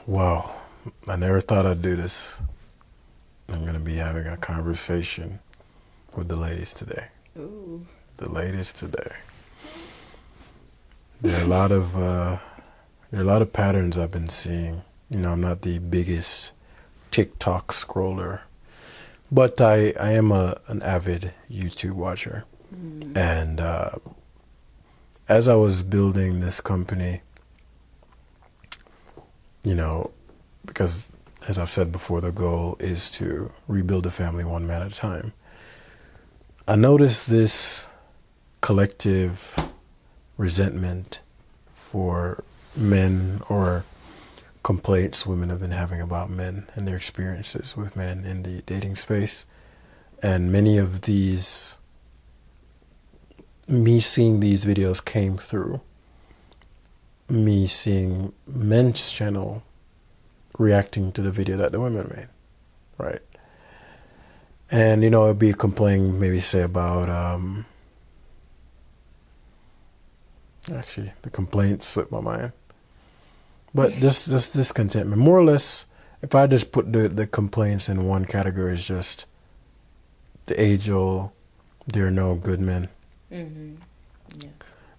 Wow, I never thought I'd do this. I'm going to be having a conversation with the ladies today. Ooh. The ladies today. There are a lot of patterns I've been seeing. You know, I'm not the biggest TikTok scroller, but I am an avid YouTube watcher. And as I was building this company, you know, because as I've said before, the goal is to rebuild a family one man at a time. I noticed this collective resentment for men or complaints women have been having about men and their experiences with men in the dating space. And many of these, me seeing these videos came through me seeing men's channel reacting to the video that the women made, right? And, you know, it'd be complaining, maybe say about, actually, the complaints slipped my mind. But this discontentment, more or less, if I just put the complaints in one category, is just the age-old, there are no good men. Mm-hmm. Yeah.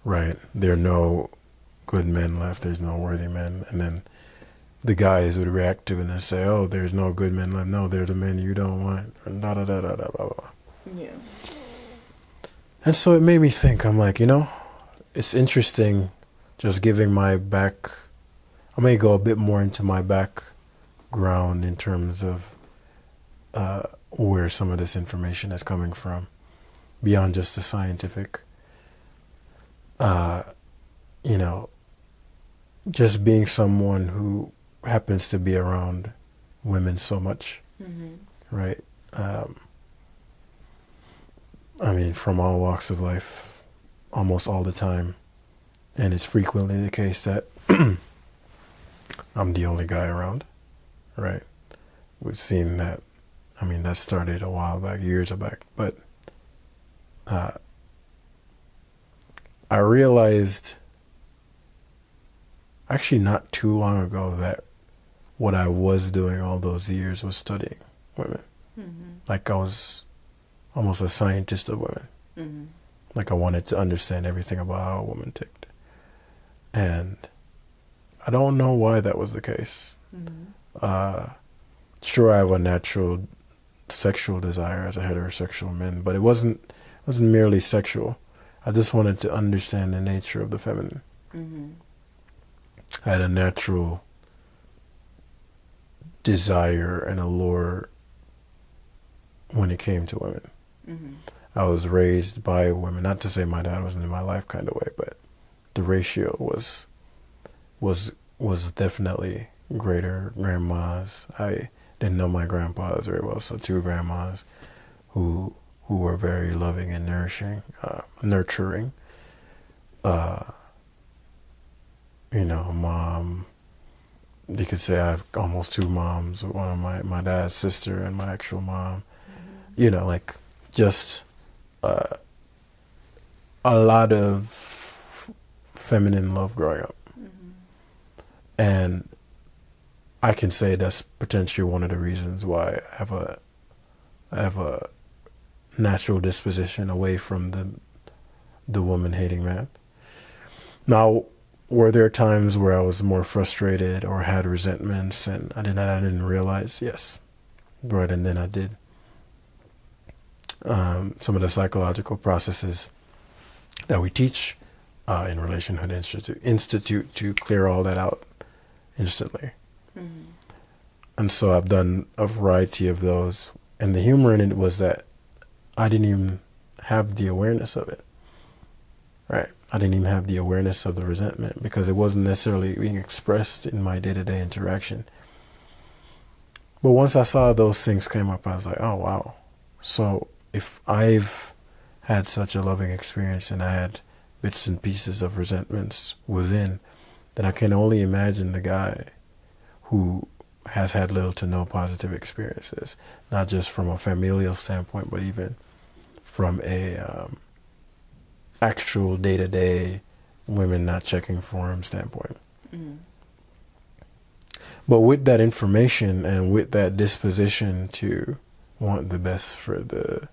Right. There are no good men left. There's no worthy men. And then the guys would react to it and say, oh, there's no good men left. No, they're the men you don't want. And da da da da da blah, blah. Yeah. And so it made me think, I'm like, you know, it's interesting just giving my back. I may go a bit more into my background in terms of where some of this information is coming from, beyond just the scientific. You know, just being someone who happens to be around women so much, right? I mean, from all walks of life, almost all the time. And it's frequently the case that I'm the only guy around, right? We've seen that. I mean, that started a while back, years back. But I realized actually not too long ago that what I was doing all those years was studying women. Like I was almost a scientist of women. Like I wanted to understand everything about how a woman ticked. And I don't know why that was the case. Sure, I have a natural sexual desire as a heterosexual man, but it wasn't merely sexual. I just wanted to understand the nature of the feminine. I had a natural desire and allure when it came to women. I was raised by women, not to say my dad wasn't in my life kind of way, but the ratio was definitely greater. Grandmas, I didn't know my grandpas very well, so two grandmas who were very loving and nurturing. You know, mom, you could say I have almost two moms, one of my dad's sister and my actual mom. You know, like just a lot of feminine love growing up. And I can say that's potentially one of the reasons why I have a natural disposition away from the woman hating man. Now, were there times where I was more frustrated or had resentments and I didn't realize? Yes. Right, and then I did. Some of the psychological processes that we teach in Relationhood Institute to clear all that out instantly. And so I've done a variety of those. And the humor in it was that I didn't even have the awareness of it. Right. I didn't even have the awareness of the resentment because it wasn't necessarily being expressed in my day-to-day interaction. But once I saw those things came up, I was like, oh, wow. So if I've had such a loving experience and I had bits and pieces of resentments within, then I can only imagine the guy who has had little to no positive experiences, not just from a familial standpoint, but even from a actual day-to-day women not checking for him standpoint. But with that information and with that disposition to want the best for the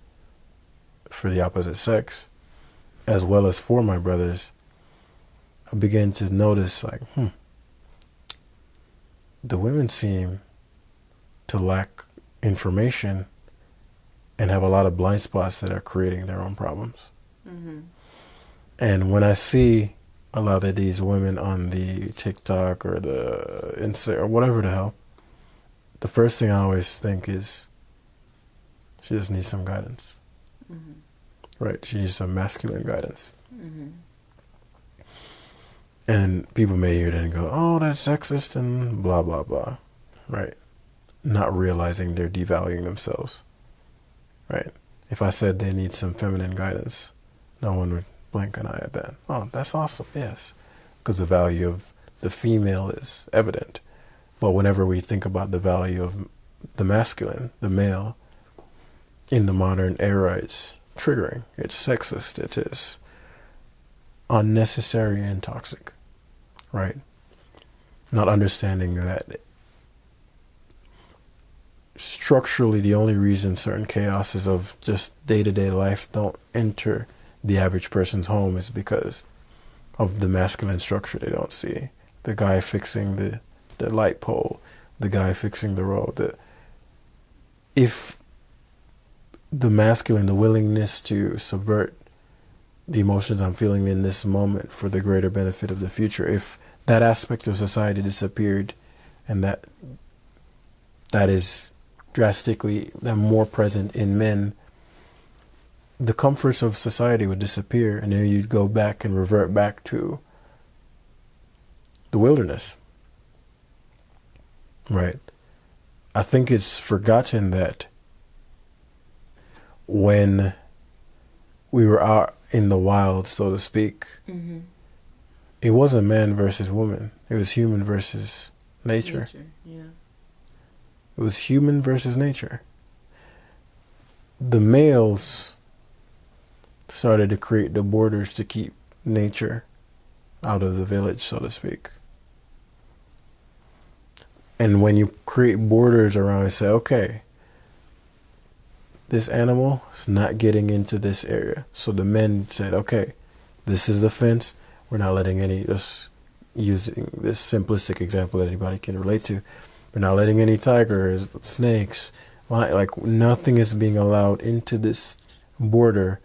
opposite sex, as well as for my brothers, I began to notice like, the women seem to lack information and have a lot of blind spots that are creating their own problems. Mm-hmm. And when I see a lot of these women on the TikTok or the Insta or whatever the hell, the first thing I always think is she just needs some guidance. Mm-hmm. Right? She needs some masculine guidance. Mm-hmm. And people may hear that and go, oh, that's sexist and blah, blah, blah. Right? Not realizing they're devaluing themselves. Right? If I said they need some feminine guidance, no one would blink an eye at that. Oh, that's awesome. Yes. Because the value of the female is evident. But whenever we think about the value of the masculine, the male, in the modern era, it's triggering. It's sexist. It is unnecessary and toxic. Right? Not understanding that structurally the only reason certain chaoses of just day-to-day life don't enter the average person's home is because of the masculine structure they don't see. The guy fixing the light pole, the guy fixing the road. If the masculine, the willingness to subvert the emotions I'm feeling in this moment for the greater benefit of the future, if that aspect of society disappeared and that is drastically more present in men, the comforts of society would disappear, and then you'd go back and revert back to the wilderness. Right? I think it's forgotten that when we were out in the wild, so to speak, Mm-hmm. it wasn't man versus woman. It was human versus nature. Yeah. It was human versus nature. The males started to create the borders to keep nature out of the village, so to speak. And when you create borders around and say, okay, this animal is not getting into this area. So the men said, okay, this is the fence. We're not letting any, just using this simplistic example that anybody can relate to, we're not letting any tigers, snakes, like nothing is being allowed into this border.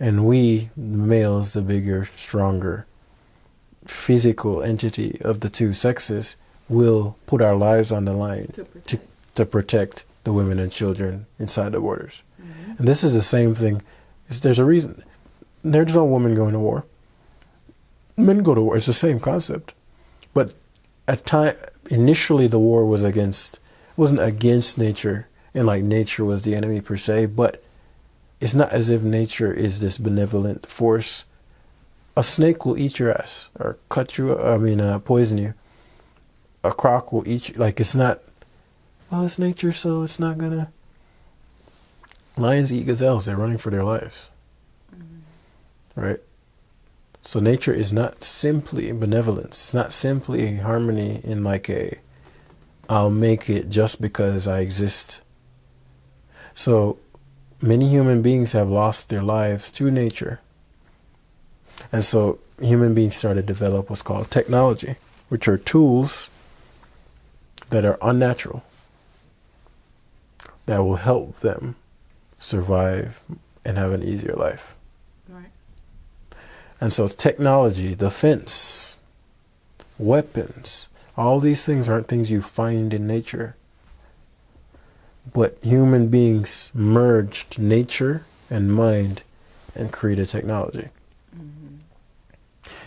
And we, males, the bigger, stronger physical entity of the two sexes, will put our lives on the line to protect the women and children inside the borders. Mm-hmm. And this is the same thing. There's a reason. There's no women going to war. Men go to war. It's the same concept. But at time, initially the war wasn't against nature, and like nature was the enemy per se, but it's not as if nature is this benevolent force. A snake will eat your ass or poison you. A croc will eat you. Like, it's not, well, it's nature, so it's not gonna. Lions eat gazelles. They're running for their lives. Mm-hmm. Right? So nature is not simply benevolence. It's not simply harmony in like I'll make it just because I exist. So many human beings have lost their lives to nature. And so human beings started to develop what's called technology, which are tools that are unnatural, that will help them survive and have an easier life. Right. And so technology, the fence, weapons, all these things aren't things you find in nature. But human beings merged nature and mind and created technology. Mm-hmm.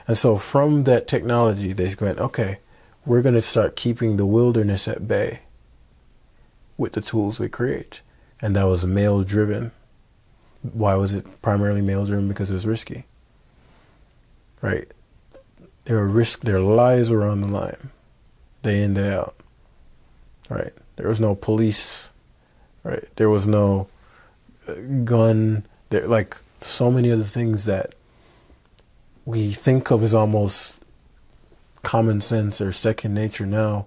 And so from that technology, they went, okay, we're going to start keeping the wilderness at bay with the tools we create. And that was male-driven. Why was it primarily male-driven? Because it was risky. Right? Their lives were on the line, day in, day out. Right? There was no police. Right? There was no gun. There, like so many of the things that we think of as almost common sense or second nature now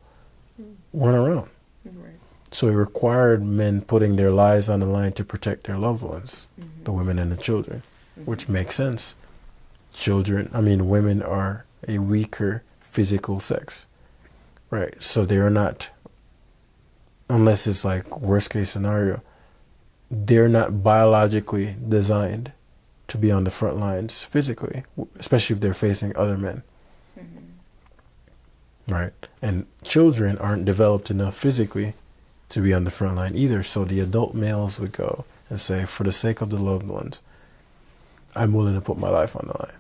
weren't around. Right. So it required men putting their lives on the line to protect their loved ones, the women and the children, which makes sense. Women are a weaker physical sex, right? So they are not, unless it's like worst case scenario, they're not biologically designed to be on the front lines physically, especially if they're facing other men. Right? And children aren't developed enough physically to be on the front line either. So the adult males would go and say, for the sake of the loved ones, I'm willing to put my life on the line.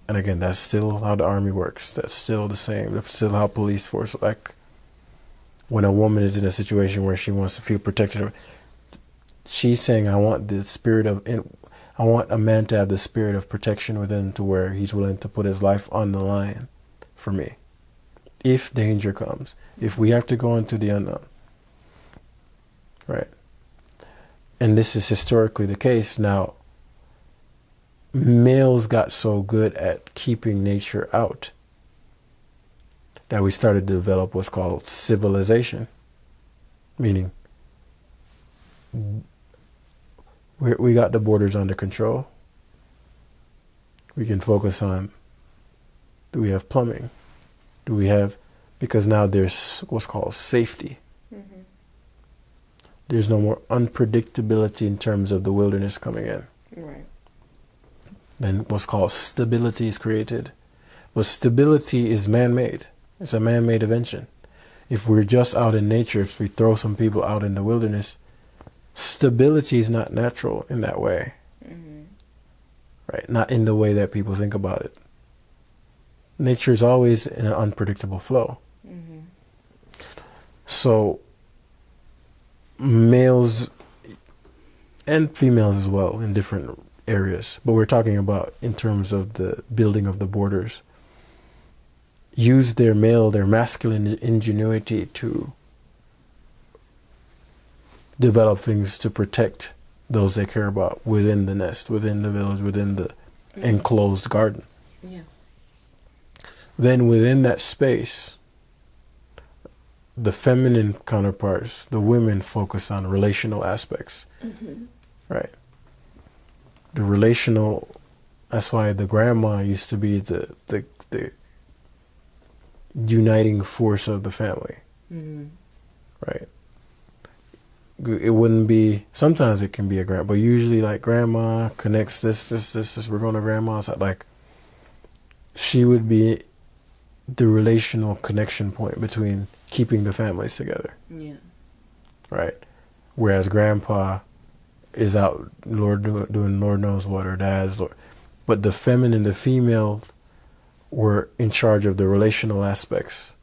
And again, that's still how the army works. That's still the same. That's still how police force, like when a woman is in a situation where she wants to feel protected, she's saying, I want a man to have the spirit of protection within, to where he's willing to put his life on the line for me. If danger comes, if we have to go into the unknown, right? And this is historically the case. Now, males got so good at keeping nature out that we started to develop what's called civilization, meaning we got the borders under control. We can focus on, do we have plumbing? Do we have, because now there's what's called safety. There's no more unpredictability in terms of the wilderness coming in. Right. Then what's called stability is created. But stability is man-made. It's a man-made invention. If we're just out in nature, if we throw some people out in the wilderness, stability is not natural in that way. Right? Not in the way that people think about it. Nature is always in an unpredictable flow. So males and females as well in different areas, but we're talking about in terms of the building of the borders, use their masculine ingenuity to develop things to protect those they care about within the nest, within the village, within the enclosed garden. Yeah. Then within that space, the feminine counterparts, the women, focus on relational aspects. Right? The relational, that's why the grandma used to be the uniting force of the family. Right? It wouldn't be, sometimes it can be a grandma, but usually like grandma connects this, we're going to grandma's, like she would be the relational connection point between keeping the families together. Yeah. Right? Whereas grandpa is out doing Lord knows what, or dad's Lord. But the feminine, the female were in charge of the relational aspects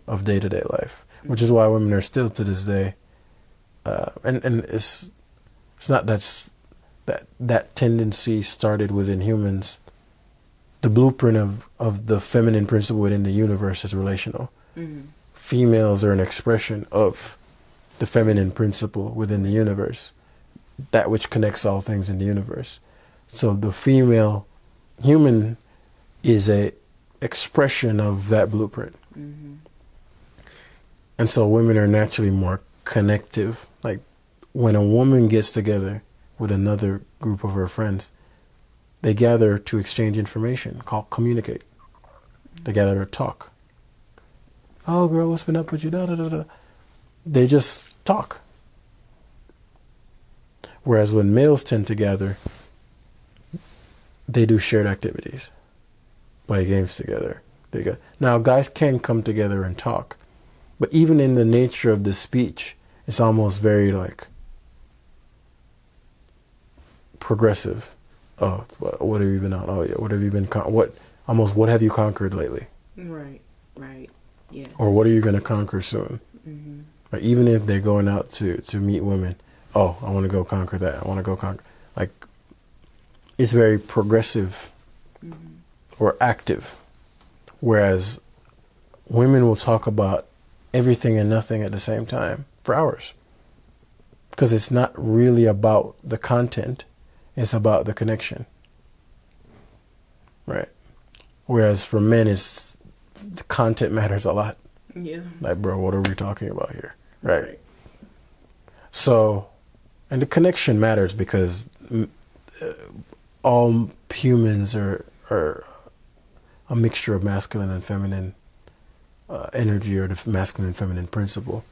of day-to-day life, which is why women are still to this day, and it's not that tendency started within humans. The blueprint of the feminine principle within the universe is relational. Females are an expression of the feminine principle within the universe, that which connects all things in the universe. So the female human is a expression of that blueprint. And so women are naturally more connective. Like when a woman gets together with another group of her friends, they gather to exchange information, called communicate. They gather to talk. Oh, girl, what's been up with you? Da, da, da, da. They just talk. Whereas when males tend to gather, they do shared activities, play games together. Now, guys can come together and talk, but even in the nature of the speech, it's almost very like progressive. Oh, what have you been on? Oh, yeah, what have you been? What have you conquered lately? Right. Yeah. Or what are you going to conquer soon? Like, even if they're going out to meet women, oh, I want to go conquer that. I want to go conquer. Like, it's very progressive or active. Whereas women will talk about everything and nothing at the same time for hours. Because it's not really about the content. It's about the connection. Right? Whereas for men, the content matters a lot. Yeah. Like, bro, what are we talking about here? Right. So, and the connection matters because all humans are a mixture of masculine and feminine energy, or the masculine and feminine principle.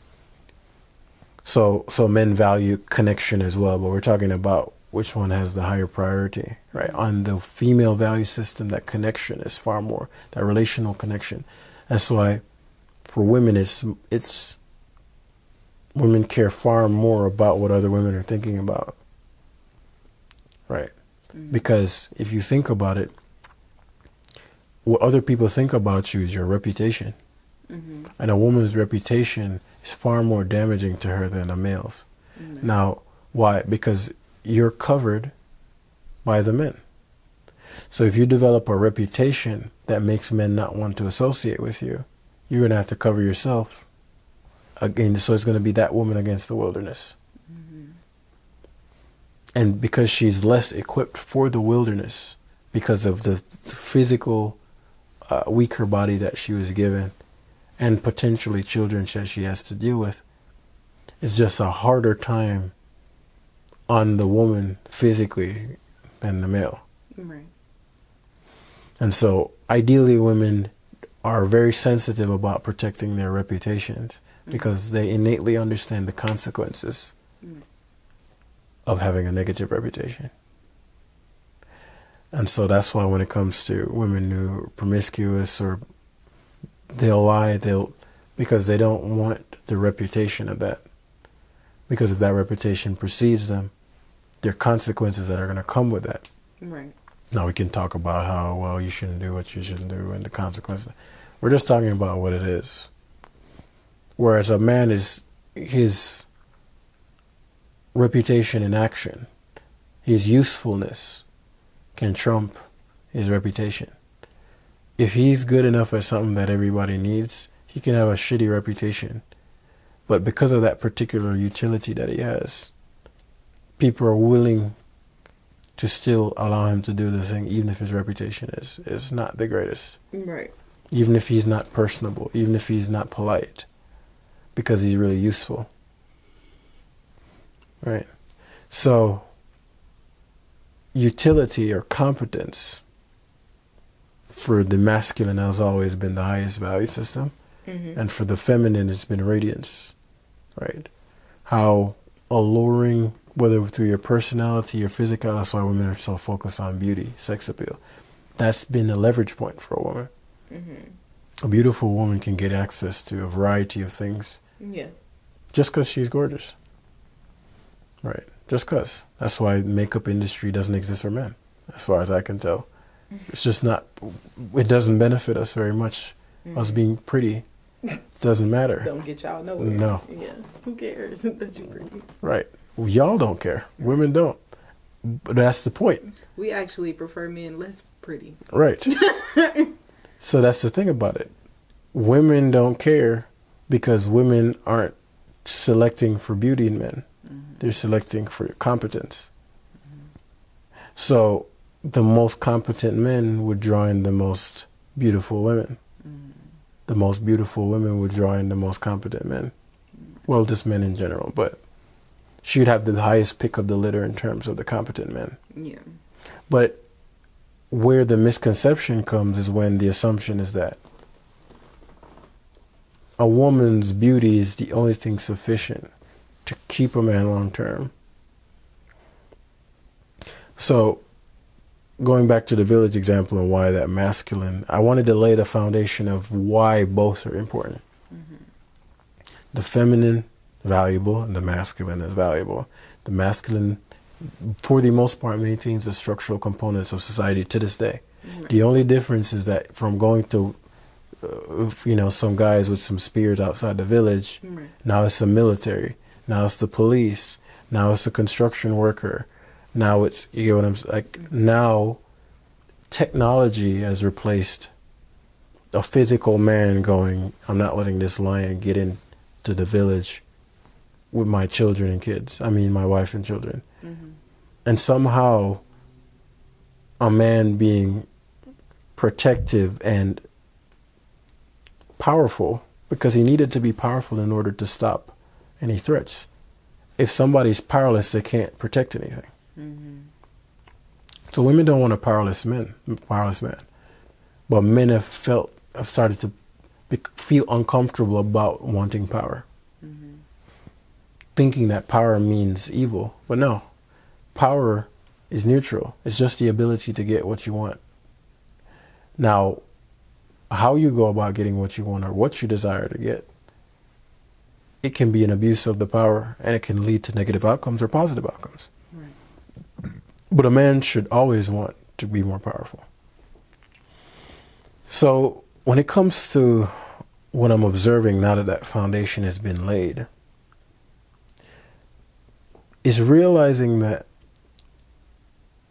So men value connection as well, but we're talking about which one has the higher priority, right? On the female value system, that connection is far more, that relational connection. That's why for women, it's women care far more about what other women are thinking about, right? Mm-hmm. Because if you think about it, what other people think about you is your reputation. Mm-hmm. And a woman's reputation is far more damaging to her than a male's. Mm-hmm. Now, why? Because you're covered by the men. So if you develop a reputation that makes men not want to associate with you, you're going to have to cover yourself again. So it's going to be that woman against the wilderness. Mm-hmm. And because she's less equipped for the wilderness because of the physical weaker body that she was given, and potentially children that she has to deal with, it's just a harder time on the woman physically than the male. Right. And so ideally women are very sensitive about protecting their reputations because they innately understand the consequences of having a negative reputation. And so that's why when it comes to women who are promiscuous, or they'll lie, because they don't want the reputation of that. Because if that reputation precedes them, there are consequences that are going to come with that. Right. Now we can talk about how, well, you shouldn't do what you shouldn't do and the consequences. We're just talking about what it is. Whereas a man is his reputation in action, his usefulness can trump his reputation. If he's good enough at something that everybody needs, he can have a shitty reputation. But because of that particular utility that he has, people are willing to still allow him to do the thing, even if his reputation is not the greatest. Right. Even if he's not personable, even if he's not polite, because he's really useful. Right. So, utility or competence for the masculine has always been the highest value system. Mm-hmm. And for the feminine, it's been radiance. Right. How alluring, whether through your personality or physical, that's why women are so focused on beauty, sex appeal. That's been a leverage point for a woman. Mm-hmm. A beautiful woman can get access to a variety of things. Yeah. Just because she's gorgeous. Right. Just because. That's why the makeup industry doesn't exist for men, as far as I can tell. Mm-hmm. It's just not, it doesn't benefit us very much. Mm-hmm. Us being pretty doesn't matter. Don't get y'all nowhere. No. Yeah. Who cares that you're pretty? Right. Well, y'all don't care. Women don't. But that's the point. We actually prefer men less pretty. Right. So that's the thing about it. Women don't care because women aren't selecting for beauty in men. Mm-hmm. They're selecting for competence. Mm-hmm. So the most competent men would draw in the most beautiful women. Mm-hmm. The most beautiful women would draw in the most competent men. Mm-hmm. Well, just men in general, but she'd have the highest pick of the litter in terms of the competent men. Yeah. But where the misconception comes is when the assumption is that a woman's beauty is the only thing sufficient to keep a man long term. So, going back to the village example and why that masculine, I wanted to lay the foundation of why both are important. Mm-hmm. The feminine, valuable, and the masculine is valuable. The masculine, for the most part, maintains the structural components of society to this day. Right. The only difference is that from going to, some guys with some spears outside the village, right. Now it's the military, now it's the police, now it's the construction worker, now it's, you know what I'm like, mm-hmm. Now technology has replaced a physical man going, I'm not letting this lion get into the village with my children and kids. I mean, my wife and children. Mm-hmm. And somehow a man being protective and powerful because he needed to be powerful in order to stop any threats. If somebody's powerless, they can't protect anything. Mm-hmm. So women don't want a powerless man. But men have started to feel uncomfortable about wanting power. Mm-hmm. Thinking that power means evil. But no, power is neutral. It's just the ability to get what you want. Now, how you go about getting what you want or what you desire to get, it can be an abuse of the power, and it can lead to negative outcomes or positive outcomes. Right. But a man should always want to be more powerful. So when it comes to what I'm observing now that that foundation has been laid, is realizing that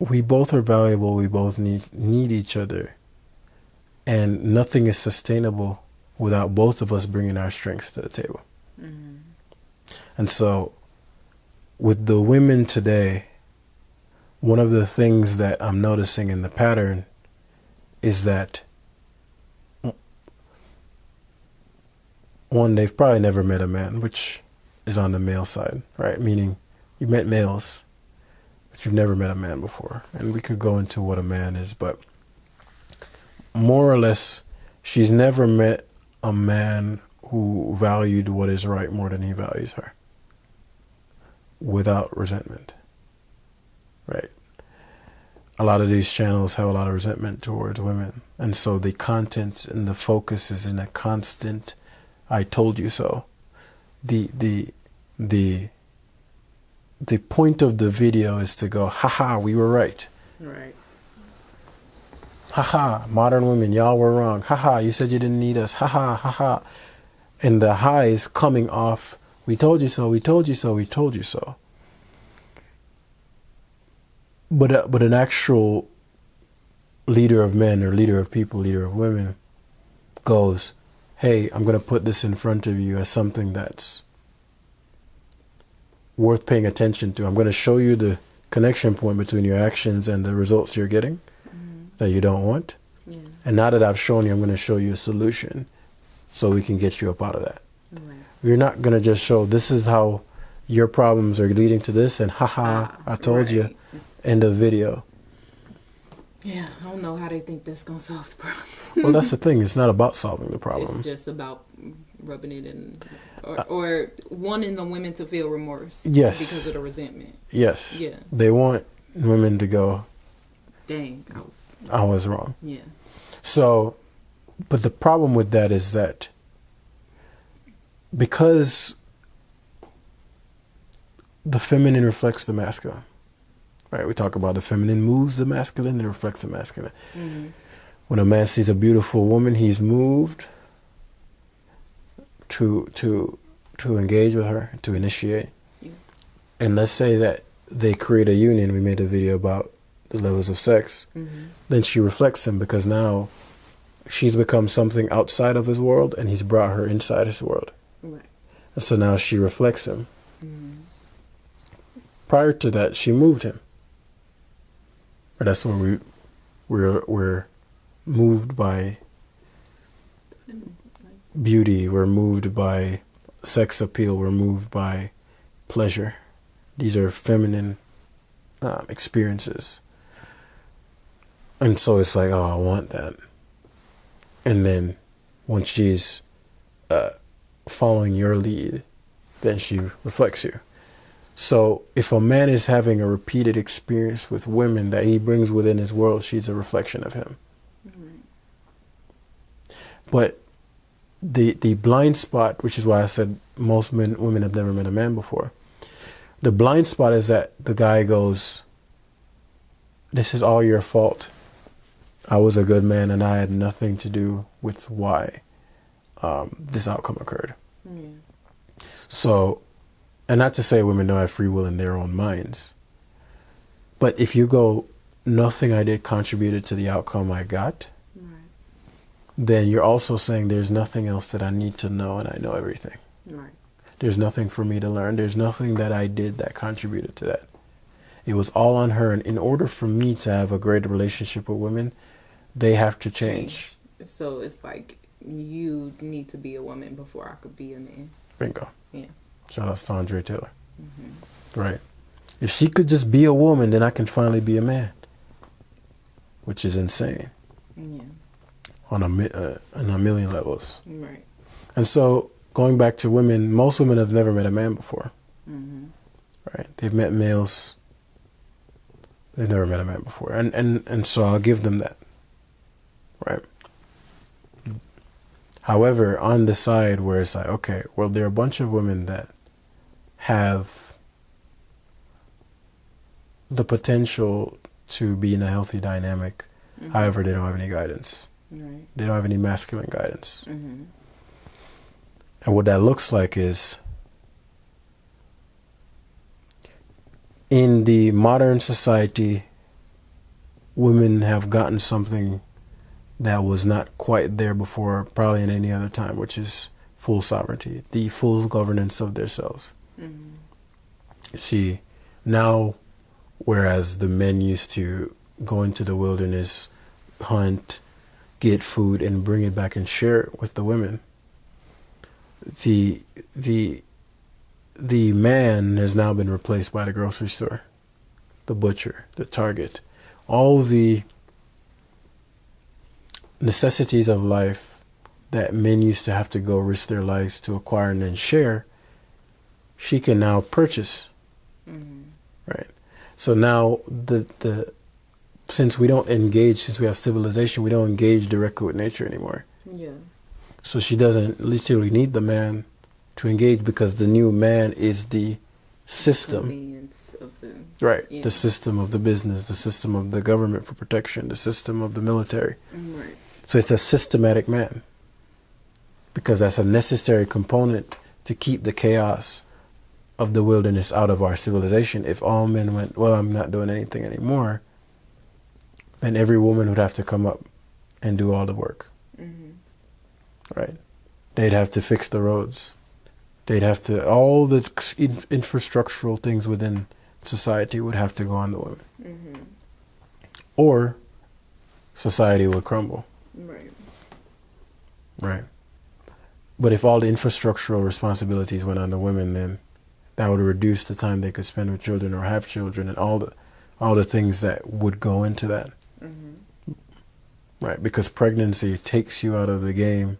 we both are valuable, we both need each other, and nothing is sustainable without both of us bringing our strengths to the table. Mm-hmm. And so with the women today, one of the things that I'm noticing in the pattern is that, one, they've probably never met a man, which is on the male side, right? Meaning you've met males, but you've never met a man before. And we could go into what a man is, but more or less, she's never met a man who valued what is right more than he values her, without resentment, right? A lot of these channels have a lot of resentment towards women. And so the content and the focus is in a constant, I told you so. The point of the video is to go, haha, we were right. Right. Haha, modern women, y'all were wrong. Haha, you said you didn't need us. Haha, haha. And the high is coming off, we told you so, we told you so, we told you so. But an actual leader of men or leader of people, leader of women goes, hey, I'm going to put this in front of you as something that's worth paying attention to. I'm going to show you the connection point between your actions and the results you're getting that you don't want. Yeah. And now that I've shown you, I'm going to show you a solution so we can get you up out of that. Right. You're not going to just show this is how your problems are leading to this and haha, I told you, end of video. Yeah, I don't know how they think that's going to solve the problem. Well, that's the thing. It's not about solving the problem. It's just about rubbing it in, or wanting the women to feel remorse. Yes. Because of the resentment. Yes. Yeah. They want women to go, Dang, I was wrong. yeah. So, but the problem with that is that because the feminine reflects the masculine, right? We talk about the feminine moves the masculine and reflects the masculine. Mm-hmm. When a man sees a beautiful woman, he's moved to engage with her, to initiate. Yeah. And let's say that they create a union. We made a video about the levels of sex. Mm-hmm. Then she reflects him because now she's become something outside of his world and he's brought her inside his world. Right. And so now she reflects him. Mm-hmm. Prior to that, she moved him. But that's when we're moved by beauty, we're moved by sex appeal, we're moved by pleasure. These are feminine experiences. And so it's like, oh, I want that. And then once she's following your lead, then she reflects you. So if a man is having a repeated experience with women that he brings within his world, she's a reflection of him. Mm-hmm. But the blind spot, which is why I said most women have never met a man before. The blind spot is that the guy goes, this is all your fault. I was a good man and I had nothing to do with why this outcome occurred. Yeah. So, and not to say women don't have free will in their own minds, but if you go, nothing I did contributed to the outcome I got, Right. then you're also saying there's nothing else that I need to know and I know everything. Right. There's nothing for me to learn. There's nothing that I did that contributed to that. It was all on her. And in order for me to have a greater relationship with women, they have to change. So it's like you need to be a woman before I could be a man. Bingo. Yeah. Shout out to Andre Taylor. Mm-hmm. Right. If she could just be a woman, then I can finally be a man. Which is insane. Yeah. On a million levels. Right. And so, going back to women, most women have never met a man before. Mm-hmm. Right? They've met males. They've never met a man before. And so I'll give them that. Right? However, on the side where it's like, okay, well, there are a bunch of women that have the potential to be in a healthy dynamic. Mm-hmm. However, they don't have any guidance. Right. They don't have any masculine guidance. Mm-hmm. And what that looks like is, in the modern society, women have gotten something that was not quite there before, probably in any other time, which is full sovereignty, the full governance of themselves. Mm-hmm. See, now, whereas the men used to go into the wilderness, hunt, get food, and bring it back and share it with the women, the man has now been replaced by the grocery store, the butcher, the Target, all the necessities of life that men used to have to go risk their lives to acquire and then share, she can now purchase. Mm-hmm. Right. So now since we don't engage, since we have civilization, we don't engage directly with nature anymore. Yeah. So she doesn't literally need the man to engage, because the new man is the system. Convenience of the, right. Yeah. The system of the business, the system of the government for protection, the system of the military. Right. So it's a systematic man, because that's a necessary component to keep the chaos of the wilderness out of our civilization. If all men went, well, I'm not doing anything anymore, then every woman would have to come up and do all the work. Mm-hmm. Right? They'd have to fix the roads. They'd have to, all the infrastructural things within society would have to go on the women. Mm-hmm. Or society would crumble. Right. Right. But if all the infrastructural responsibilities went on the women, then that would reduce the time they could spend with children or have children, and all the things that would go into that. Mm-hmm. Right. Because pregnancy takes you out of the game,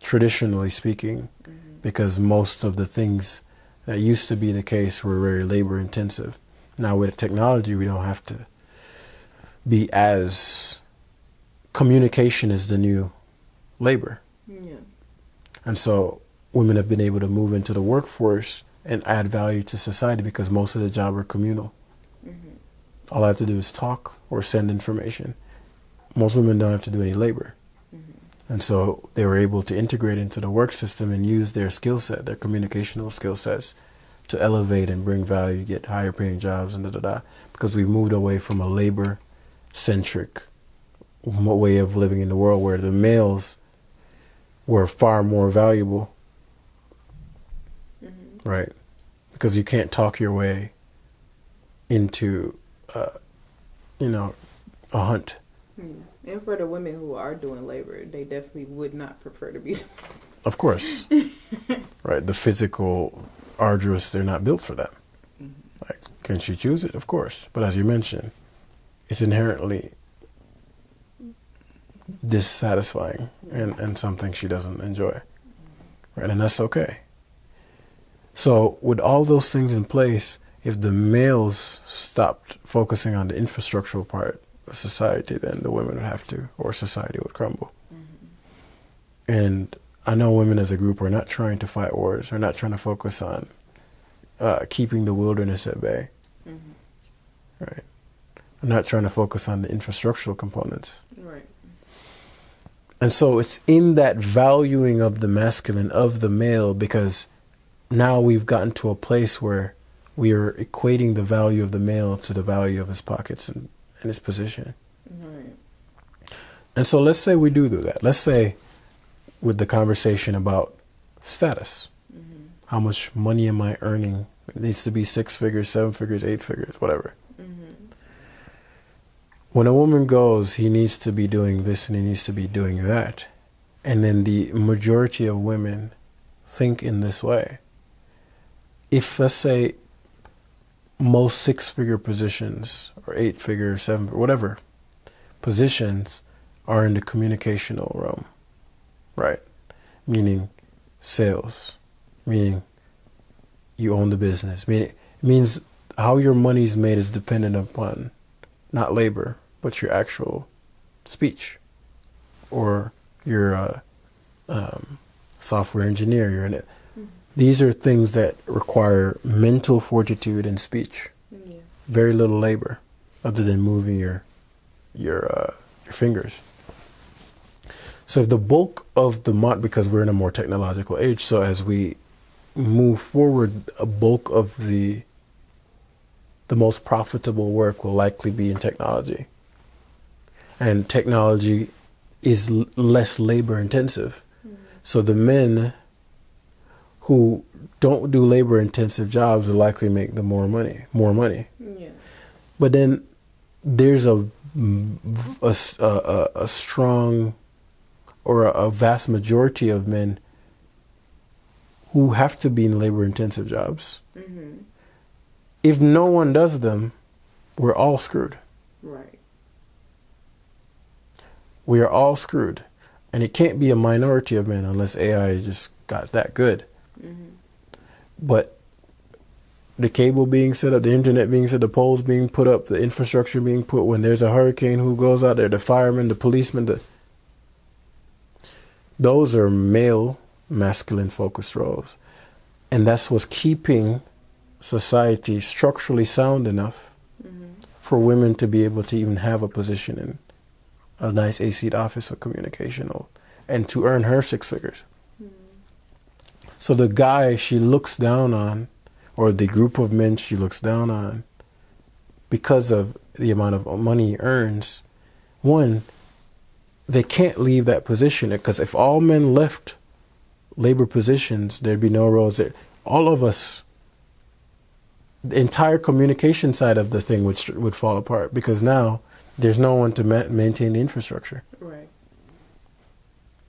traditionally speaking, mm-hmm. because most of the things that used to be the case were very labor intensive. Now with technology, we don't have to be as, communication is the new labor. Yeah. And so women have been able to move into the workforce and add value to society, because most of the jobs are communal. Mm-hmm. All I have to do is talk or send information. Most women don't have to do any labor. Mm-hmm. And so they were able to integrate into the work system and use their skill set, their communicational skill sets, to elevate and bring value, get higher paying jobs, and because we moved away from a labor-centric way of living in the world where the males were far more valuable. Mm-hmm. Right? Because you can't talk your way into, a hunt. And for the women who are doing labor, they definitely would not prefer to be. Of course. Right. The physical, arduous, they're not built for that. Mm-hmm. Like, can she choose it? Of course. But as you mentioned, it's inherently dissatisfying and something she doesn't enjoy. Right. And that's okay. So with all those things in place, if the males stopped focusing on the infrastructural part of society, then the women would have to, or society would crumble. Mm-hmm. And I know women as a group are not trying to fight wars, are not trying to focus on keeping the wilderness at bay. Mm-hmm. Right. I'm not trying to focus on the infrastructural components. Right. And so it's in that valuing of the masculine, of the male, because now we've gotten to a place where we are equating the value of the male to the value of his pockets and his position. Right. And so let's say we do that. Let's say with the conversation about status, mm-hmm. how much money am I earning? It needs to be 6 figures, 7 figures, 8 figures, whatever. Mm-hmm. When a woman goes, he needs to be doing this and he needs to be doing that, and then the majority of women think in this way. If, let's say, most 6-figure positions or 8-figure, 7, whatever positions are in the communicational realm, right? Meaning sales, meaning you own the business. Meaning, it means how your money is made is dependent upon not labor, but your actual speech, or your software engineer. You're in it. These are things that require mental fortitude and speech. Yeah. Very little labor, other than moving your fingers. So if the bulk of the because we're in a more technological age, so as we move forward, a bulk of the most profitable work will likely be in technology, and technology is less labor intensive. So the men who don't do labor intensive jobs will likely make the more money. Yeah. But then there's a strong, or a vast majority of men who have to be in labor intensive jobs. Mm-hmm. If no one does them, we're all screwed. Right. We are all screwed. And it can't be a minority of men unless AI just got that good. Mm-hmm. But the cable being set up, the internet being set up, the poles being put up, the infrastructure being put, when there's a hurricane, who goes out there? The firemen, the policemen, those are male, masculine focused roles. And that's what's keeping society structurally sound enough for women to be able to even have a position in a nice AC office or Communicational, and to earn her 6 figures. So the guy she looks down on, or the group of men she looks down on, because of the amount of money he earns, one, they can't leave that position, because if all men left labor positions, there'd be no roles there. All of us, the entire communication side of the thing would fall apart, because now there's no one to maintain the infrastructure. Right.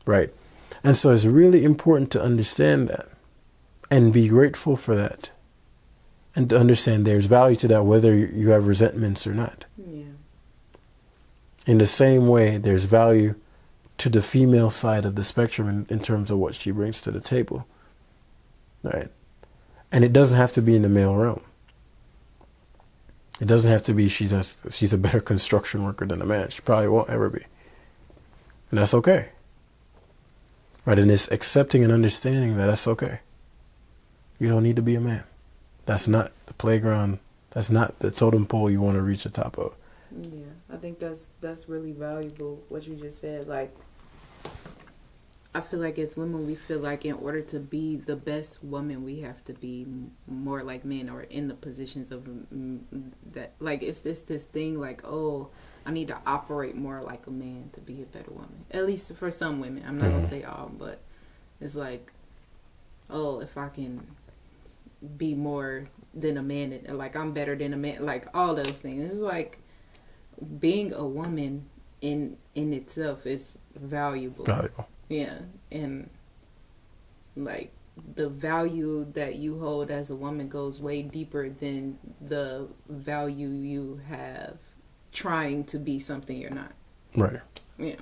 Right. And so it's really important to understand that and be grateful for that, and to understand there's value to that, whether you have resentments or not. Yeah. In the same way, there's value to the female side of the spectrum in terms of what she brings to the table. Right. And it doesn't have to be in the male realm. It doesn't have to be she's a better construction worker than a man. She probably won't ever be. And that's okay. Right, and it's accepting and understanding that that's okay. You don't need to be a man. That's not the playground. That's not the totem pole you want to reach the top of. Yeah, I think that's really valuable, what you just said. Like, I feel like as women, we feel like in order to be the best woman, we have to be more like men, or in the positions of that. Like, it's this thing like, oh, I need to operate more like a man to be a better woman. At least for some women. I'm not going to say all, but it's like, oh, if I can be more than a man, like I'm better than a man, like all those things. It's like being a woman in itself is valuable. Yeah. And like the value that you hold as a woman goes way deeper than the value you have trying to be something you're not. Right. Yeah.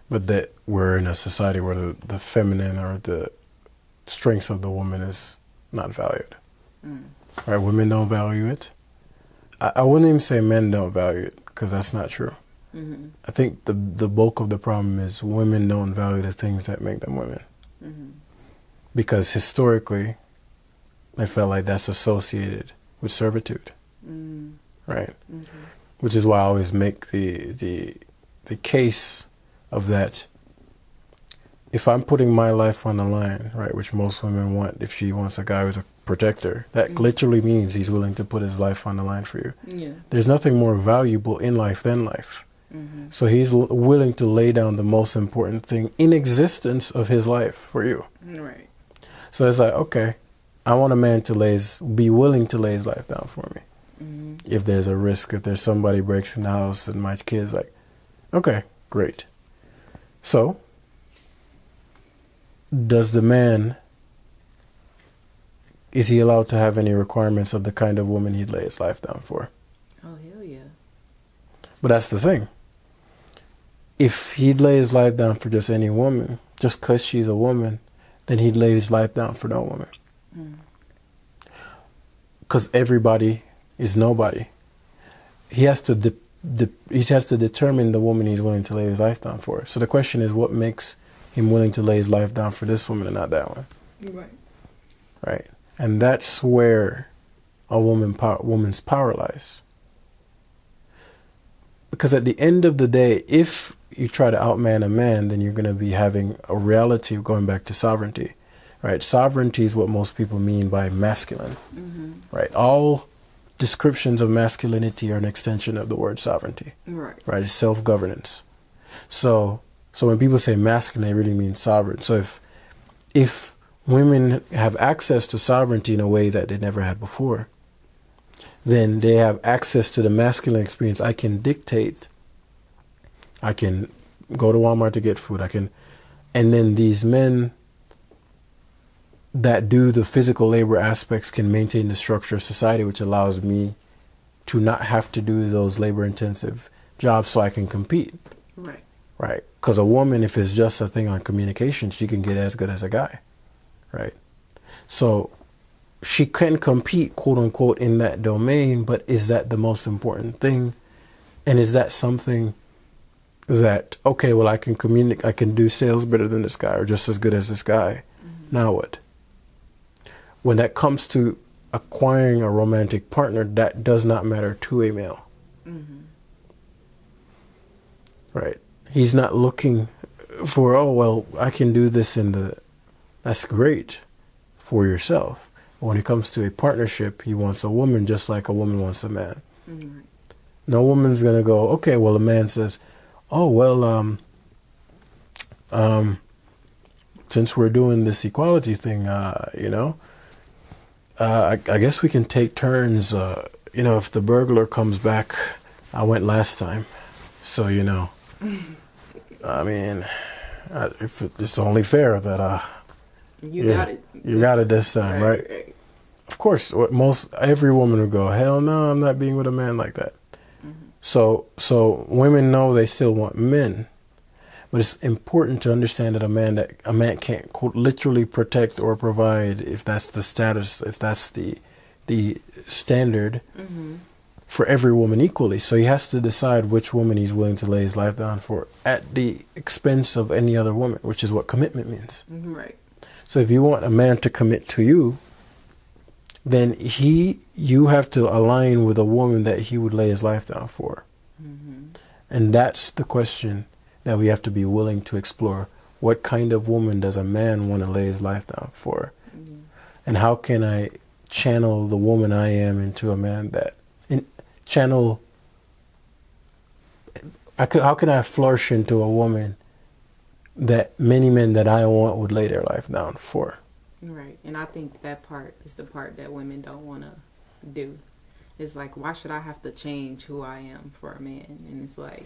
But that we're in a society where the feminine or the strengths of the woman is not valued. Right? Women don't value it. I wouldn't even say men don't value it, because that's not true. Mm-hmm. I think the bulk of the problem is women don't value the things that make them women. Mm-hmm. Because historically, they felt like that's associated with servitude. Mm. Right? Mm-hmm. Which is why I always make the case of that. If I'm putting my life on the line, right, which most women want, if she wants a guy who's a protector, that literally means he's willing to put his life on the line for you. Yeah. There's nothing more valuable in life than life. Mm-hmm. So he's willing to lay down the most important thing in existence of his life for you. Right. So it's like, okay, I want a man to be willing to lay his life down for me. Mm-hmm. If there's a risk, if there's somebody breaks in the house and my kid's like, okay, great. So does the man, is he allowed to have any requirements of the kind of woman he'd lay his life down for? Oh, hell yeah. But that's the thing. If he'd lay his life down for just any woman, just because she's a woman, then he'd lay his life down for no woman. Because everybody is nobody. He has to he has to determine the woman he's willing to lay his life down for. So the question is, what makes him willing to lay his life down for this woman and not that one? Right. Right. And that's where a woman's power lies. Because at the end of the day, if you try to outman a man, then you're going to be having a reality of going back to sovereignty. Right. Sovereignty is what most people mean by masculine. Right. All descriptions of masculinity are an extension of the word sovereignty. Right. Right. It's self-governance. So when people say masculine, they really mean sovereign. So if women have access to sovereignty in a way that they never had before, then they have access to the masculine experience. I can dictate. I can go to Walmart to get food. And then these men that do the physical labor aspects can maintain the structure of society, which allows me to not have to do those labor intensive jobs so I can compete. Right. Right. Because a woman, if it's just a thing on communication, she can get as good as a guy. Right. So she can compete, quote unquote, in that domain, but is that the most important thing? And is that something that, okay, well, I can communicate, I can do sales better than this guy or just as good as this guy. Now what? When that comes to acquiring a romantic partner, that does not matter to a male. Right. He's not looking for, oh, well, I can do this that's great for yourself. But when it comes to a partnership, he wants a woman just like a woman wants a man. No woman's going to go, okay, well, a man says, oh, well, since we're doing this equality thing, I guess we can take turns. If the burglar comes back, I went last time. So, I mean, if it's only fair that you got it. You got it this time, right? Of course, every woman would go, hell no, I'm not being with a man like that. So women know they still want men. But it's important to understand that a man can't, quote, literally protect or provide, if that's the status, if that's the standard for every woman equally. So he has to decide which woman he's willing to lay his life down for at the expense of any other woman, which is what commitment means. Right. So if you want a man to commit to you, then you have to align with a woman that he would lay his life down for. And that's the question that we have to be willing to explore. What kind of woman does a man want to lay his life down for? And how can I channel the woman I am into a man how can I flourish into a woman that many men that I want would lay their life down for? Right. And I think that part is the part that women don't want to do. It's like, why should I have to change who I am for a man? And it's like,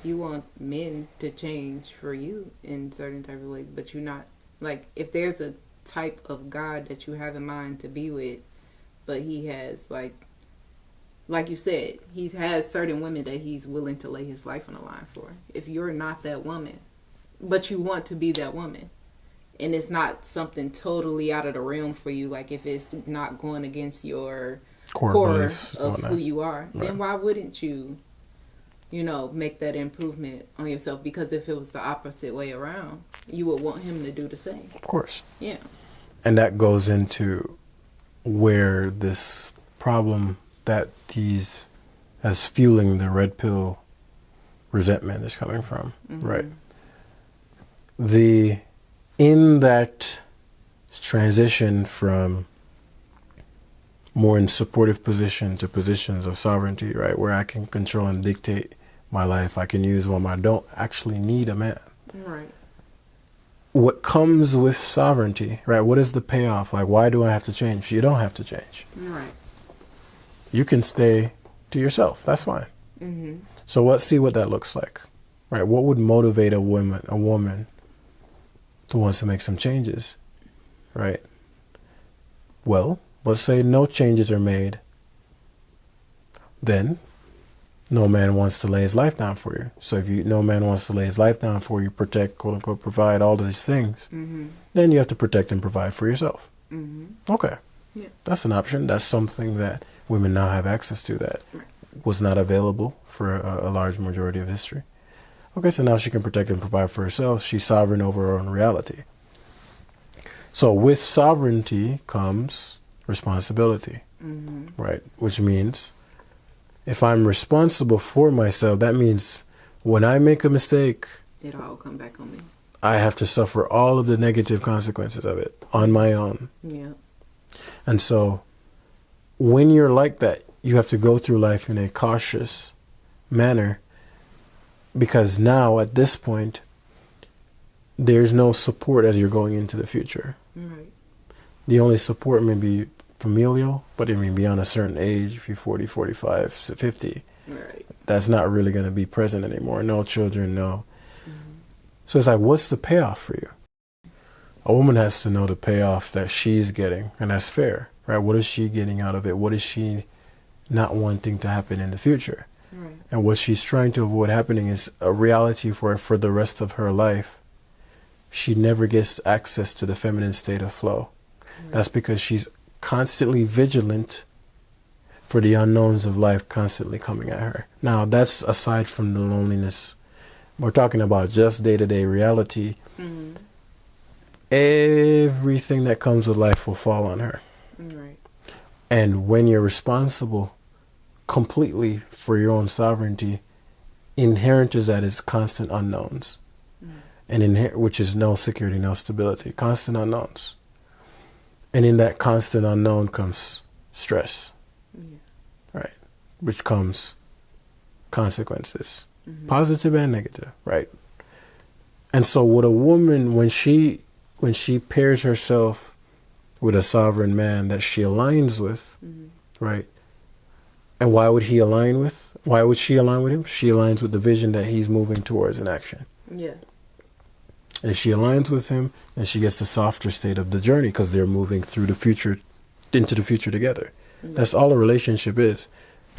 you want men to change for you in certain type of ways, but you're not, like, if there's a type of God that you have in mind to be with, but he has, like you said, he has certain women that he's willing to lay his life on the line for. If you're not that woman, but you want to be that woman, and it's not something totally out of the realm for you, like if it's not going against your core of who you are, then why wouldn't you make that improvement on yourself? Because if it was the opposite way around, you would want him to do the same. Of course. Yeah. And that goes into where this problem that as fueling the red pill resentment is coming from, right? In that transition from more in supportive position to positions of sovereignty, right, where I can control and dictate my life, I can use one. I don't actually need a man. Right. What comes with sovereignty, right? What is the payoff? Like, why do I have to change? You don't have to change. Right. You can stay to yourself. That's fine. So let's see what that looks like, right? What would motivate a woman who wants to make some changes, right? Well, let's say no changes are made. Then no man wants to lay his life down for you. So if no man wants to lay his life down for you, protect, quote unquote, provide all of these things, then you have to protect and provide for yourself. Okay. Yeah. That's an option. That's something that women now have access to that was not available for a large majority of history. Okay, so now she can protect and provide for herself. She's sovereign over her own reality. So with sovereignty comes responsibility, right? Which means if I'm responsible for myself, that means when I make a mistake, It'll all come back on me. I have to suffer all of the negative consequences of it on my own. Yeah. And so when you're like that, you have to go through life in a cautious manner, because now at this point, there's no support as you're going into the future. Right. The only support may be familial, but it may be on a certain age, if you're 40, 45, 50. Right. That's not really going to be present anymore. No children, no. So it's like, what's the payoff for you? A woman has to know the payoff that she's getting, and that's fair, right? What is she getting out of it? What is she not wanting to happen in the future? Right. And what she's trying to avoid happening is a reality for her for the rest of her life. She never gets access to the feminine state of flow. Right. That's because she's constantly vigilant for the unknowns of life constantly coming at her. Now, that's aside from the loneliness. We're talking about just day-to-day reality. Everything that comes with life will fall on her. Right. And when you're responsible completely for your own sovereignty, inherent is that is constant unknowns. And which is no security, no stability, constant unknowns. And in that constant unknown comes stress, right? Which comes consequences, positive and negative, right? And so with a woman, when she pairs herself with a sovereign man that she aligns with, right? And why would she align with him? She aligns with the vision that he's moving towards in action. Yeah. And if she aligns with him, then she gets the softer state of the journey because they're moving through the future, into the future together. That's all a relationship is.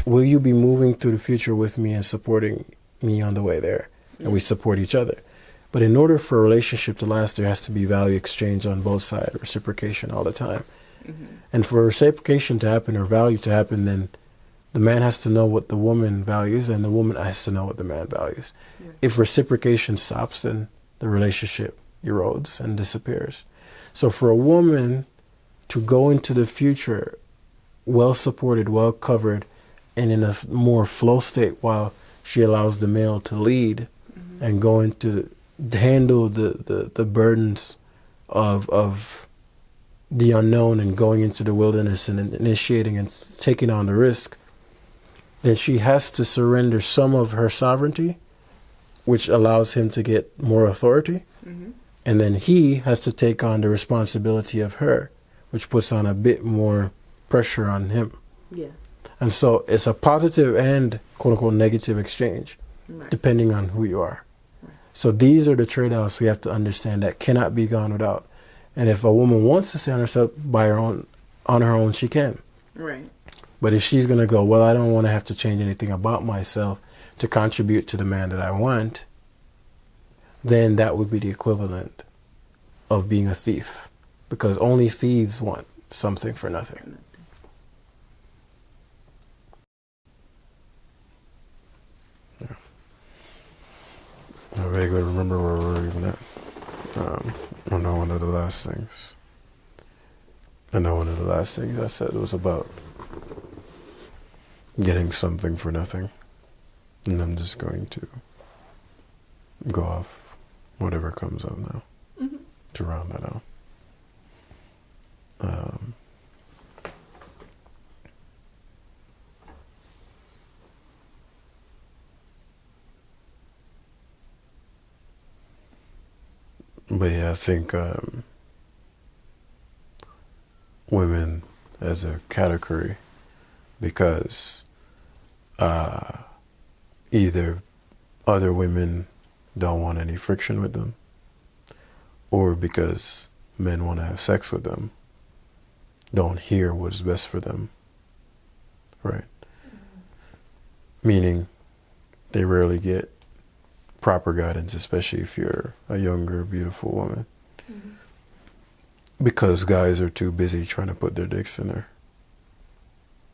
Will you be moving through the future with me and supporting me on the way there? And we support each other. But in order for a relationship to last, there has to be value exchange on both sides, reciprocation all the time. And for reciprocation to happen or value to happen, then the man has to know what the woman values and the woman has to know what the man values. If reciprocation stops, then the relationship erodes and disappears. So for a woman to go into the future well supported, well covered, and in a more flow state while she allows the male to lead and go into handle the burdens of the unknown and going into the wilderness and initiating and taking on the risk, then she has to surrender some of her sovereignty, which allows him to get more authority. And then he has to take on the responsibility of her, which puts on a bit more pressure on him. Yeah. And so it's a positive and quote unquote negative exchange, depending on who you are. So these are the trade-offs we have to understand that cannot be gone without. And if a woman wants to stay on herself on her own, she can. Right. But if she's going to go, well, I don't want to have to change anything about myself to contribute to the man that I want, then that would be the equivalent of being a thief, because only thieves want something for nothing. Yeah. I vaguely remember where we were even at. I know one of the last things I said was about getting something for nothing. And I'm just going to go off whatever comes up now to round that out. But yeah, I think women as a category, because either other women don't want any friction with them, or because men want to have sex with them, don't hear what's best for them, right? Meaning they rarely get proper guidance, especially if you're a younger, beautiful woman. Because guys are too busy trying to put their dicks in her.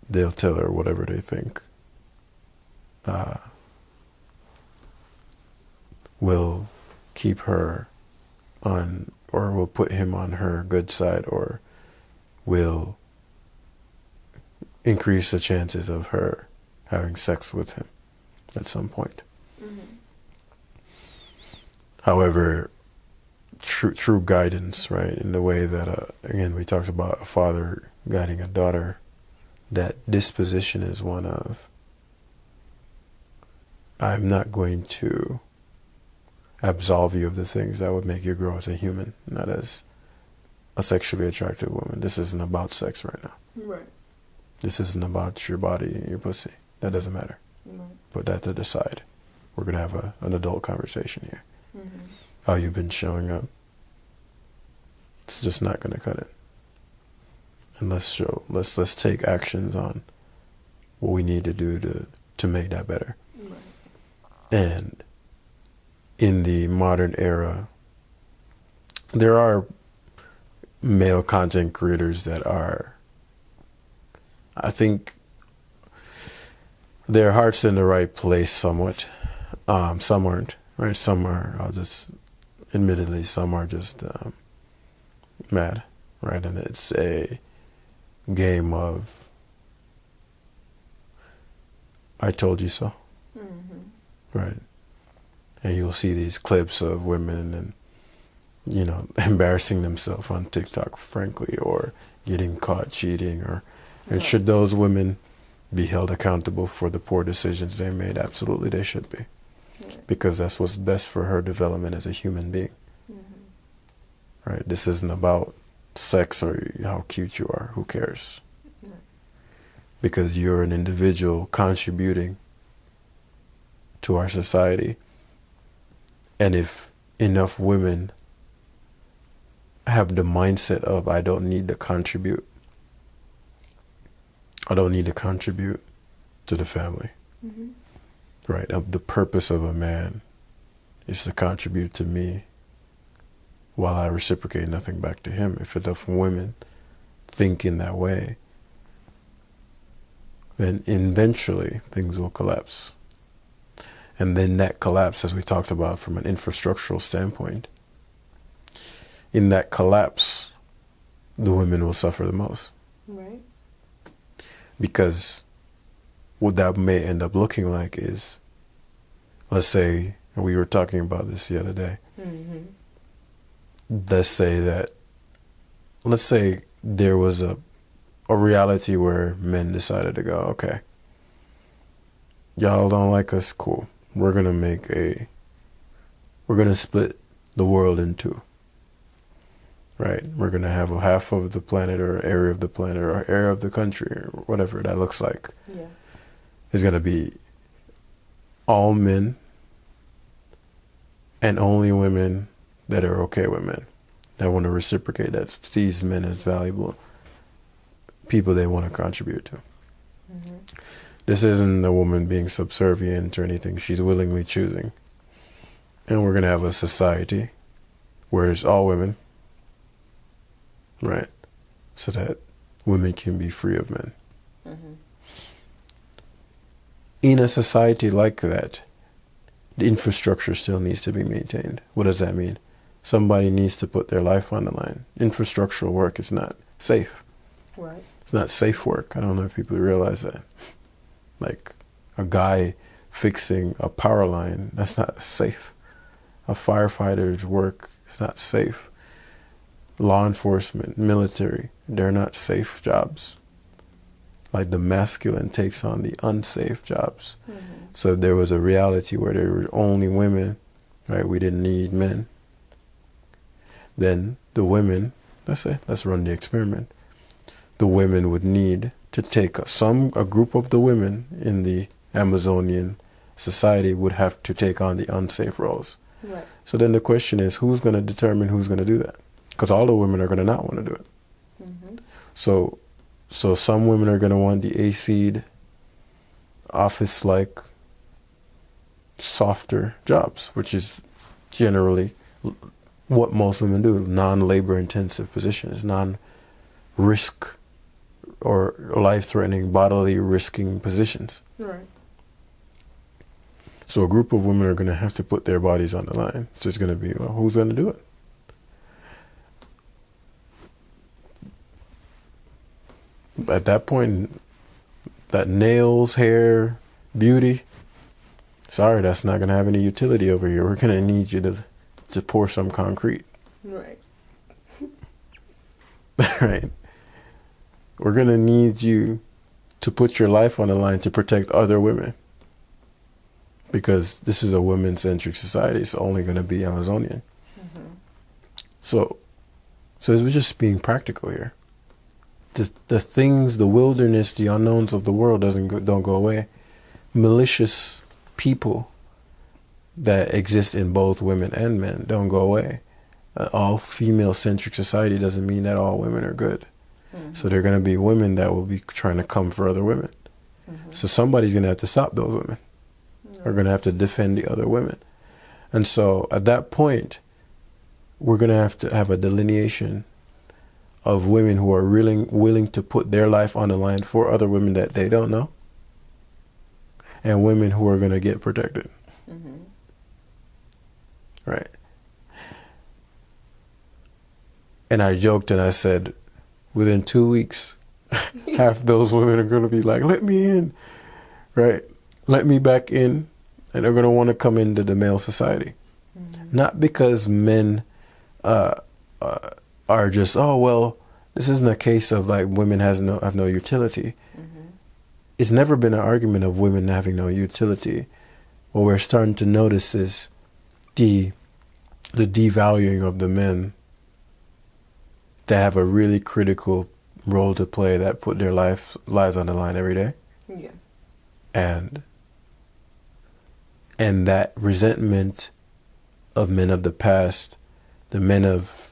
They'll tell her whatever they think will keep her on, or will put him on her good side, or will increase the chances of her having sex with him at some point. However, true guidance, right, in the way that, again, we talked about a father guiding a daughter, that disposition is one of, I'm not going to absolve you of the things that would make you grow as a human, not as a sexually attractive woman. This isn't about sex right now. Right. This isn't about your body and your pussy. That doesn't matter. Right. Put that to the side. We're going to have an adult conversation here. How you've been showing up, it's just not going to cut it. And let's take actions on what we need to do to make that better. Right. And in the modern era, there are male content creators that are, I think, their heart's in the right place somewhat. Some aren't, right? Some are, admittedly, some are just mad, right? And it's a game of, I told you so, right? And you'll see these clips of women and, embarrassing themselves on TikTok, frankly, or getting caught cheating, and should those women be held accountable for the poor decisions they made? Absolutely, they should be. Because that's what's best for her development as a human being. Right? This isn't about sex or how cute you are. Who cares? Because you're an individual contributing to our society. And if enough women have the mindset of, I don't need to contribute. I don't need to contribute to the family. Right? The purpose of a man is to contribute to me while I reciprocate nothing back to him. If enough women think in that way, then eventually things will collapse. And then that collapse, as we talked about from an infrastructural standpoint, in that collapse, the women will suffer the most. Right. Because what that may end up looking like is, let's say, and we were talking about this the other day, let's say there was a reality where men decided to go, okay, y'all don't like us, cool. We're going to split the world in two. Right? We're going to have a half of the planet, or area of the planet, or area of the country, or whatever that looks like. Yeah. It's going to be all men and only women that are okay with men, that want to reciprocate, that sees men as valuable people they want to contribute to. This isn't a woman being subservient or anything. She's willingly choosing. And we're going to have a society where it's all women, right? So that women can be free of men. In a society like that, the infrastructure still needs to be maintained. What does that mean? Somebody needs to put their life on the line. Infrastructural work is not safe. Right. It's not safe work. I don't know if people realize that. Like a guy fixing a power line, that's not safe. A firefighter's work is not safe. Law enforcement, military, they're not safe jobs. Like the masculine takes on the unsafe jobs. So there was a reality where there were only women, right? We didn't need men. Then the women, let's run the experiment. The women would need to take a group of the women in the Amazonian society would have to take on the unsafe roles. Right. So then the question is, who's going to determine who's going to do that? Because all the women are going to not want to do it. Mm-hmm. So some women are going to want the AC office-like softer jobs, which is generally what most women do, non-labor intensive positions, non-risk or life-threatening, bodily risking positions. Right. So a group of women are going to have to put their bodies on the line. So it's going to be, well, who's going to do it? At that point, that nails, hair, beauty, sorry, that's not going to have any utility over here. We're going to need you to pour some concrete. Right. Right. We're going to need you to put your life on the line to protect other women. Because this is a women-centric society. It's only going to be Amazonian. Mm-hmm. So we're just being practical here. The things, the wilderness, the unknowns of the world don't go away. Malicious people that exist in both women and men don't go away. All female-centric society doesn't mean that all women are good. Mm-hmm. So there are going to be women that will be trying to come for other women. Mm-hmm. So somebody's going to have to stop those women. Are going to have to defend the other women. And so at that point, we're going to have a delineation of women who are really willing to put their life on the line for other women that they don't know, and women who are going to get protected. Mm-hmm. Right. And I joked and I said, within 2 weeks, half those women are going to be like, let me in. Right. Let me back in. And they're going to want to come into the male society. Mm-hmm. Not because men are just, oh, well, this isn't a case of like women have no utility. Mm-hmm. It's never been an argument of women having no utility. What we're starting to notice is the devaluing of the men that have a really critical role to play, that put their lives on the line every day. Yeah. And that resentment of men of the past, the men of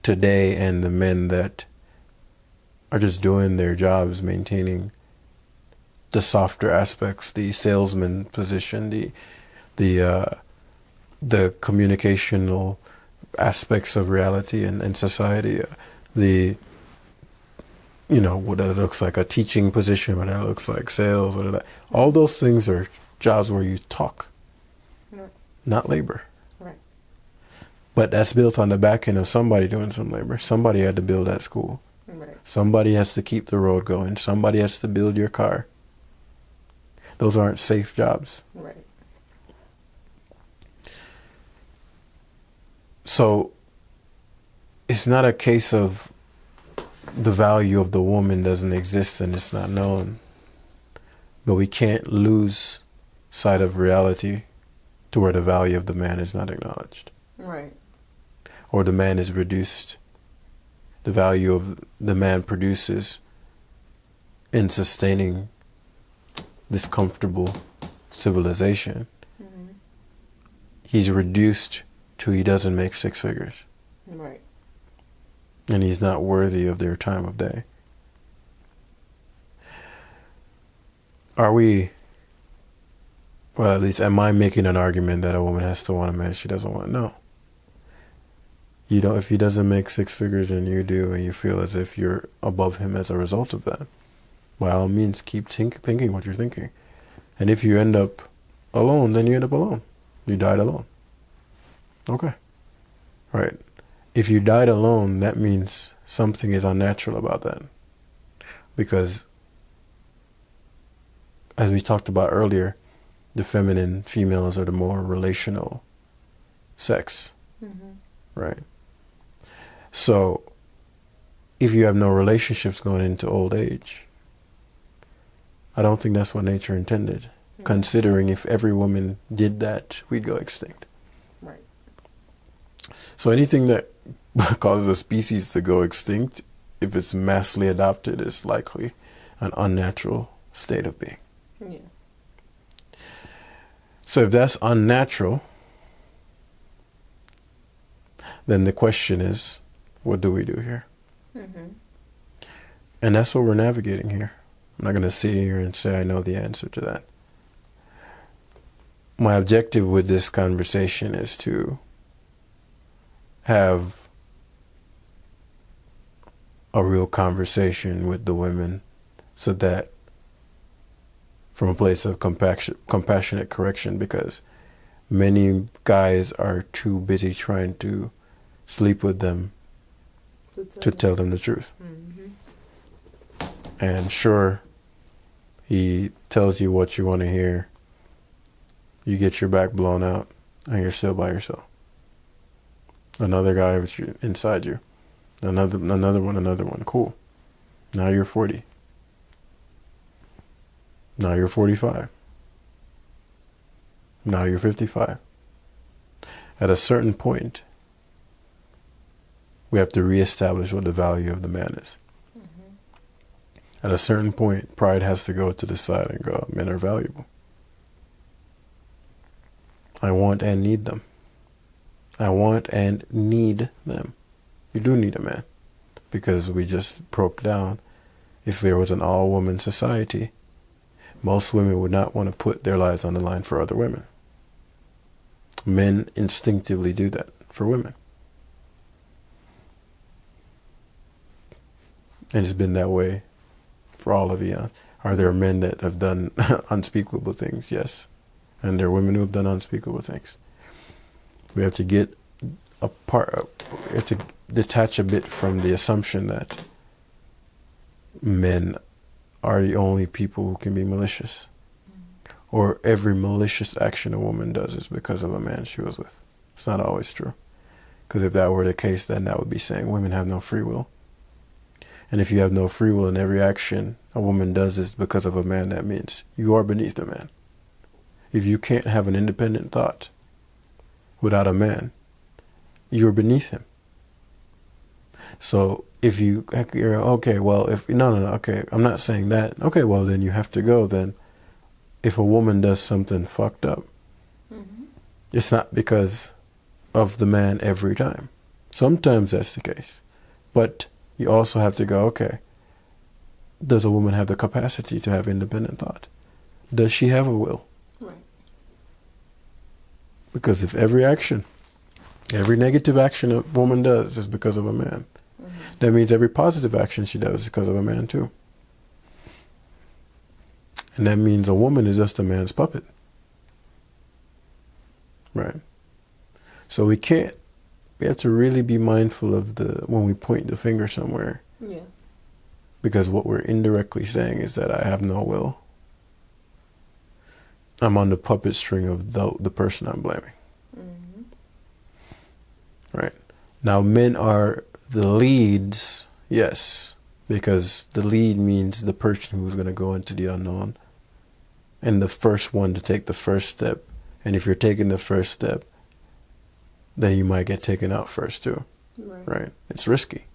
today, and the men that are just doing their jobs, maintaining the softer aspects, the salesman position, the communicational aspects of reality and society, what that looks like a teaching position, what that looks like sales, all those things are jobs where you talk, right. Not labor. Right. But that's built on the back end of somebody doing some labor. Somebody had to build that school. Right. Somebody has to keep the road going. Somebody has to build your car. Those aren't safe jobs. Right. So it's not a case of the value of the woman doesn't exist and it's not known. But we can't lose sight of reality to where the value of the man is not acknowledged. Right. Or the man is reduced. The value of the man produces in sustaining this comfortable civilization. Mm-hmm. He's reduced to he doesn't make 6 figures. Right. And he's not worthy of their time of day. Are we, well, at least am I making an argument that a woman has to want a man she doesn't want? No. If he doesn't make 6 figures and you do, and you feel as if you're above him as a result of that, by all means, keep thinking what you're thinking. And if you end up alone, then you end up alone. You died alone. Okay. Right. If you died alone, that means something is unnatural about that. Because, as we talked about earlier, the feminine females are the more relational sex. Mm-hmm. Right. So, if you have no relationships going into old age, I don't think that's what nature intended. Mm-hmm. Considering if every woman did that, we'd go extinct. Right. So anything that causes a species to go extinct, if it's massively adopted, is likely an unnatural state of being. Yeah. So if that's unnatural, then the question is, what do we do here? Mm-hmm. And that's what we're navigating here. I'm not going to sit here and say I know the answer to that. My objective with this conversation is to have a real conversation with the women so that from a place of compassionate correction, because many guys are too busy trying to sleep with them to tell them the truth. Mm-hmm. And sure, he tells you what you want to hear. You get your back blown out and you're still by yourself. Another guy with you inside you. Another one. Cool. Now you're 40. Now you're 45. Now you're 55. At a certain point, we have to reestablish what the value of the man is. Mm-hmm. At a certain point, pride has to go to the side and go, men are valuable. I want and need them. I want and need them. You do need a man. Because we just broke down, if there was an all-woman society, most women would not want to put their lives on the line for other women. Men instinctively do that for women. And it's been that way for all of you. Are there men that have done unspeakable things? Yes. And there are women who have done unspeakable things. We have to get apart, we have to detach a bit from the assumption that men are the only people who can be malicious. Or every malicious action a woman does is because of a man she was with. It's not always true. Because if that were the case, then that would be saying women have no free will. And if you have no free will and every action a woman does is because of a man, that means you are beneath a man. If you can't have an independent thought without a man, you're beneath him. So if you're okay, well, no, okay, I'm not saying that. Okay, well, then you have to go. Then if a woman does something fucked up, mm-hmm. It's not because of the man every time. Sometimes that's the case. But you also have to go, okay, does a woman have the capacity to have independent thought? Does she have a will? Right. Because if every negative action a woman does is because of a man, mm-hmm. that means every positive action she does is because of a man too. And that means a woman is just a man's puppet. Right? So we have to really be mindful of when we point the finger somewhere. Yeah. Because what we're indirectly saying is that I have no will. I'm on the puppet string of the person I'm blaming. Mm-hmm. Right? Now, men are the leads, yes, because the lead means the person who's going to go into the unknown and the first one to take the first step. And if you're taking the first step, then you might get taken out first too. Right? It's risky.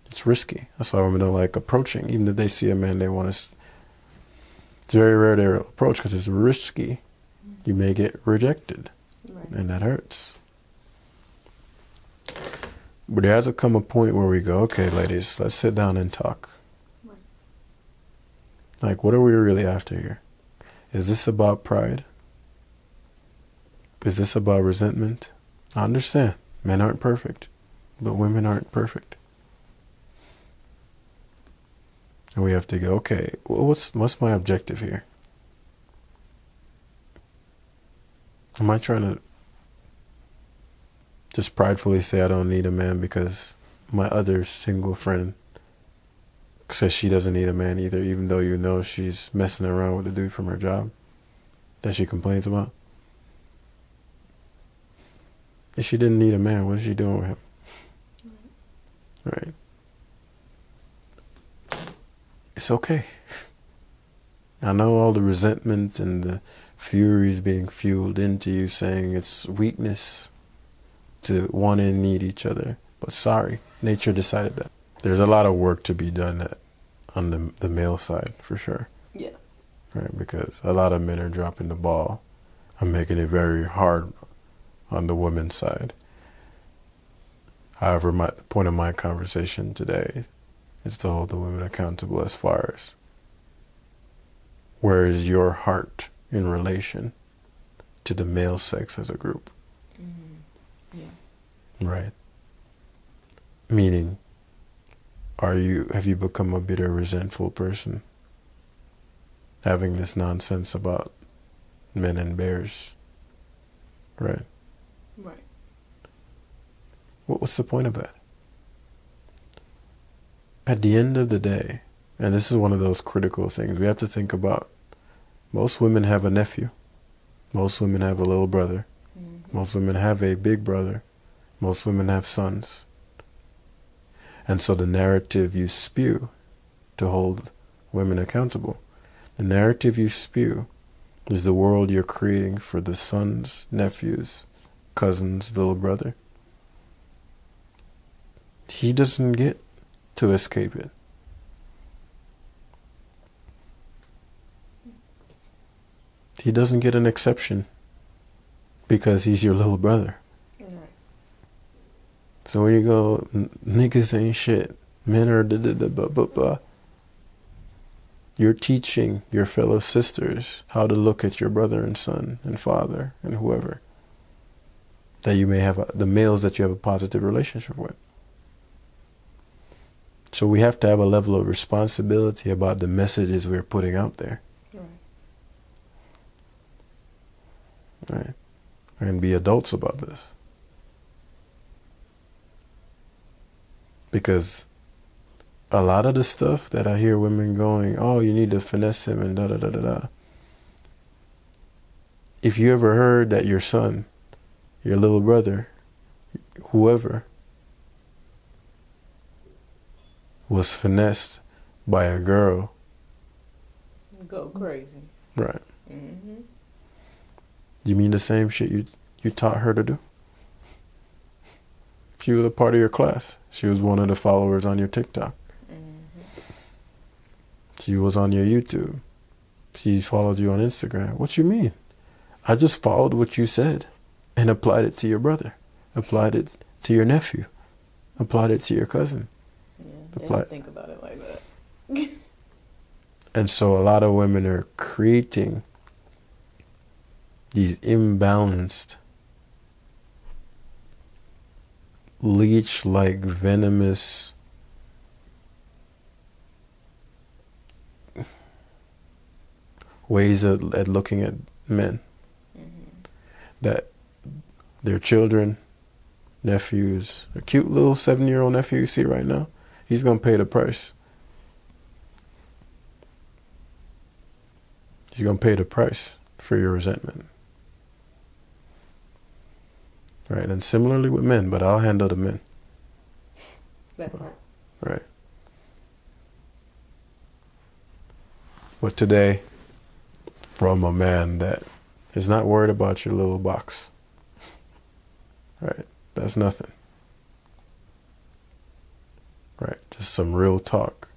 It's risky. That's why women don't like approaching. Even if they see a man they want to... It's very rare they approach because it's risky. You may get rejected. Right. And that hurts. But there has to come a point where we go, okay, ladies, let's sit down and talk. Right. Like, what are we really after here? Is this about pride? Is this about resentment? I understand. Men aren't perfect. But women aren't perfect. And we have to go, okay, well, what's my objective here? Am I trying to just pridefully say I don't need a man because my other single friend says she doesn't need a man either, even though you know she's messing around with the dude from her job that she complains about? If she didn't need a man, what is she doing with him? Right? It's okay. I know all the resentment and the fury is being fueled into you saying it's weakness to want and need each other. But sorry, nature decided that. There's a lot of work to be done on the male side, for sure. Yeah. Right, because a lot of men are dropping the ball and making it very hard on the women's side. However, the point of my conversation today is to hold the women accountable as far as where is your heart in relation to the male sex as a group. Yeah. Right. Meaning, have you become a bitter, resentful person? Having this nonsense about men and bears. Right. Right. What's the point of that? At the end of the day, and this is one of those critical things, we have to think about, most women have a nephew. Most women have a little brother. Most women have a big brother. Most women have sons. And so the narrative you spew to hold women accountable, the narrative you spew is the world you're creating for the sons, nephews, cousins, little brother. He doesn't get to escape it. He doesn't get an exception because he's your little brother. Right. So when you go, niggas ain't shit, men are blah, blah, blah, you're teaching your fellow sisters how to look at your brother and son and father and whoever that you may have, the males that you have a positive relationship with. So we have to have a level of responsibility about the messages we're putting out there. Right. And be adults about this. Because a lot of the stuff that I hear women going, oh, you need to finesse him and da da da da da. If you ever heard that your son, your little brother, whoever, was finessed by a girl. Go crazy. Right. Mm-hmm. You mean the same shit you taught her to do? She was a part of your class. She was one of the followers on your TikTok. She was on your YouTube. She followed you on Instagram. What you mean? I just followed what you said and applied it to your brother, applied it to your nephew, applied it to your cousin. Yeah, they don't think about it like that. And so a lot of women are creating these imbalanced, leech-like, venomous ways at looking at men. That their children, nephews, a cute little 7-year-old nephew you see right now, he's going to pay the price. He's going to pay the price for your resentment. Right, and similarly with men, but I'll handle the men. That part. Right. But today, from a man that is not worried about your little box. Right, that's nothing. Right, just some real talk.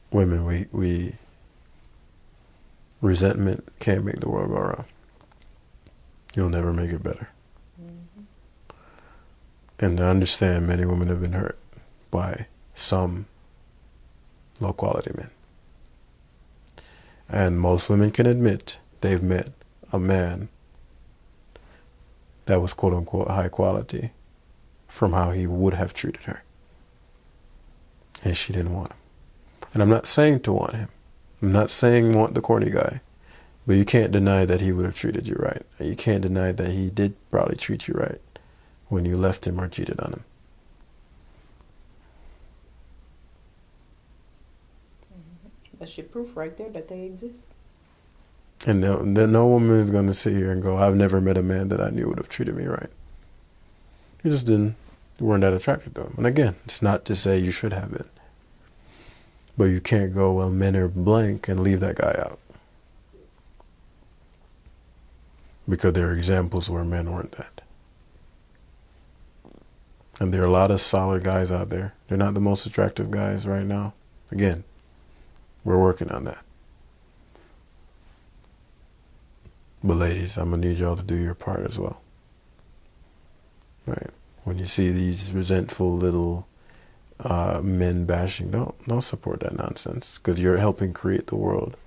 Women, we resentment can't make the world go around. You'll never make it better. And I understand many women have been hurt by some low-quality men. And most women can admit they've met a man that was quote-unquote high quality from how he would have treated her. And she didn't want him. And I'm not saying to want him. I'm not saying want the corny guy. But you can't deny that he would have treated you right. And you can't deny that he did probably treat you right when you left him or cheated on him. That's your proof right there that they exist. And no woman is going to sit here and go, I've never met a man that I knew would have treated me right. You just you weren't that attracted to him. And again, it's not to say you should have been. But you can't go, well, men are blank and leave that guy out. Because there are examples where men weren't that. And there are a lot of solid guys out there. They're not the most attractive guys right now. Again, we're working on that. But ladies, I'm going to need y'all to do your part as well. right? When you see these resentful little men bashing, don't support that nonsense, because you're helping create the world.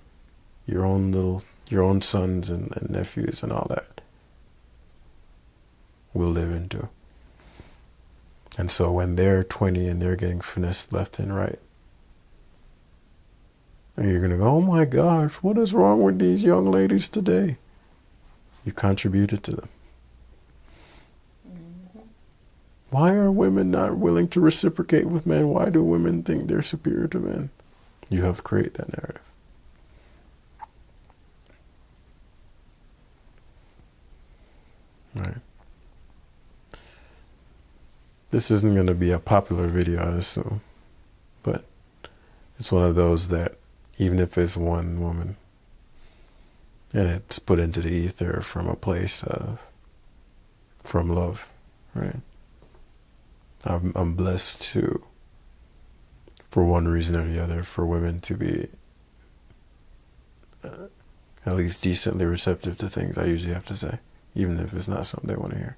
Your own sons and nephews and all that will live into. And so when they're 20 and they're getting finessed left and right, and you're going to go, oh my gosh, what is wrong with these young ladies today? You contributed to them. Why are women not willing to reciprocate with men? Why do women think they're superior to men? You helped create that narrative. Right. This isn't going to be a popular video, I assume, but it's one of those that even if it's one woman and it's put into the ether from a place from love, right? I'm blessed to, for one reason or the other, for women to be at least decently receptive to things I usually have to say, even if it's not something they want to hear.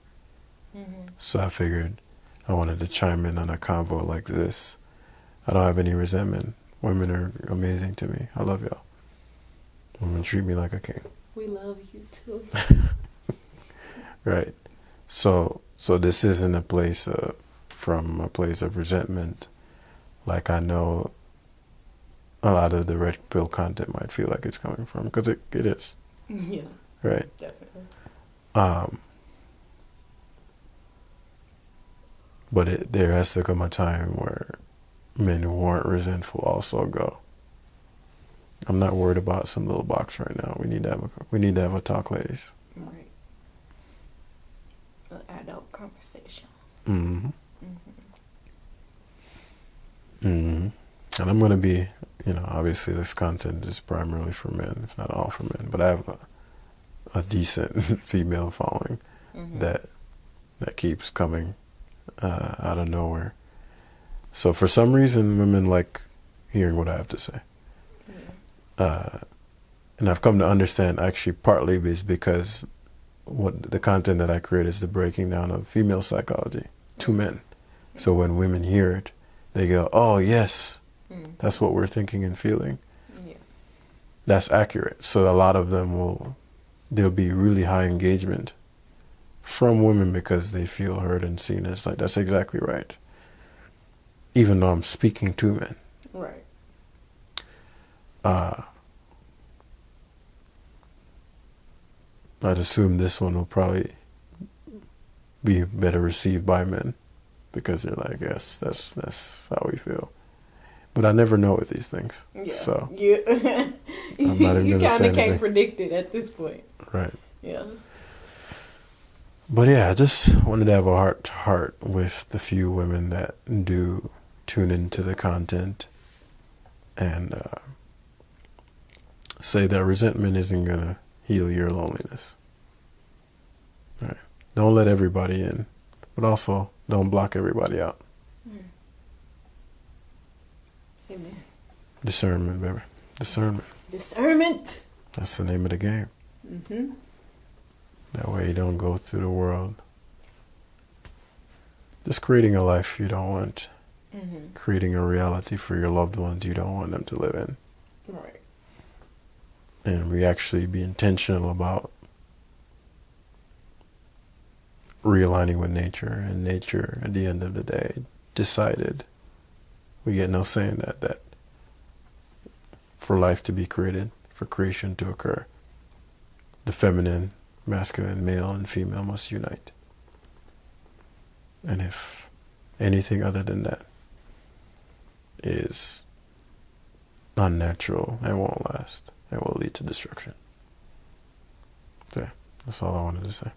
So I figured I wanted to chime in on a convo like this. I don't have any resentment. Women are amazing to me. I love y'all. Women treat me like a king. We love you too. Right. So this isn't a place from a place of resentment, like I know a lot of the red pill content might feel like it's coming from, because it is. Yeah. Right. Definitely. But there has to come a time where men who aren't resentful also go, I'm not worried about some little box right now. We need to have a talk, ladies. Right. An adult conversation. Mm-hmm. And I'm going to be, obviously this content is primarily for men. It's not all for men, but I have a decent female following that keeps coming out of nowhere. So for some reason, women like hearing what I have to say. And I've come to understand actually partly is because what the content that I create is the breaking down of female psychology to men. So when women hear it, they go, oh yes, that's what we're thinking and feeling. Yeah. That's accurate. So a lot of them there'll be really high engagement from women because they feel heard and seen. It's like, that's exactly right. Even though I'm speaking to men. Right. I'd assume this one will probably be better received by men because they're like, yes, that's how we feel. But I never know with these things. Yeah. So yeah. I'm not even you going to say kind of anything. can't predict it at this point. Right. Yeah. But yeah, I just wanted to have a heart to heart with the few women that do tune into the content and say that resentment isn't going to heal your loneliness. Right. Don't let everybody in, but also don't block everybody out. Amen. Discernment, baby. Discernment. Discernment. That's the name of the game. Mm-hmm. That way you don't go through the world just creating a life you don't want, creating a reality for your loved ones you don't want them to live in. Right. And we actually be intentional about realigning with nature, and nature at the end of the day decided we get no say in that for life to be created, for creation to occur, the feminine, masculine, male and female must unite. And if anything other than that is unnatural and won't last and will lead to destruction. So yeah, that's all I wanted to say.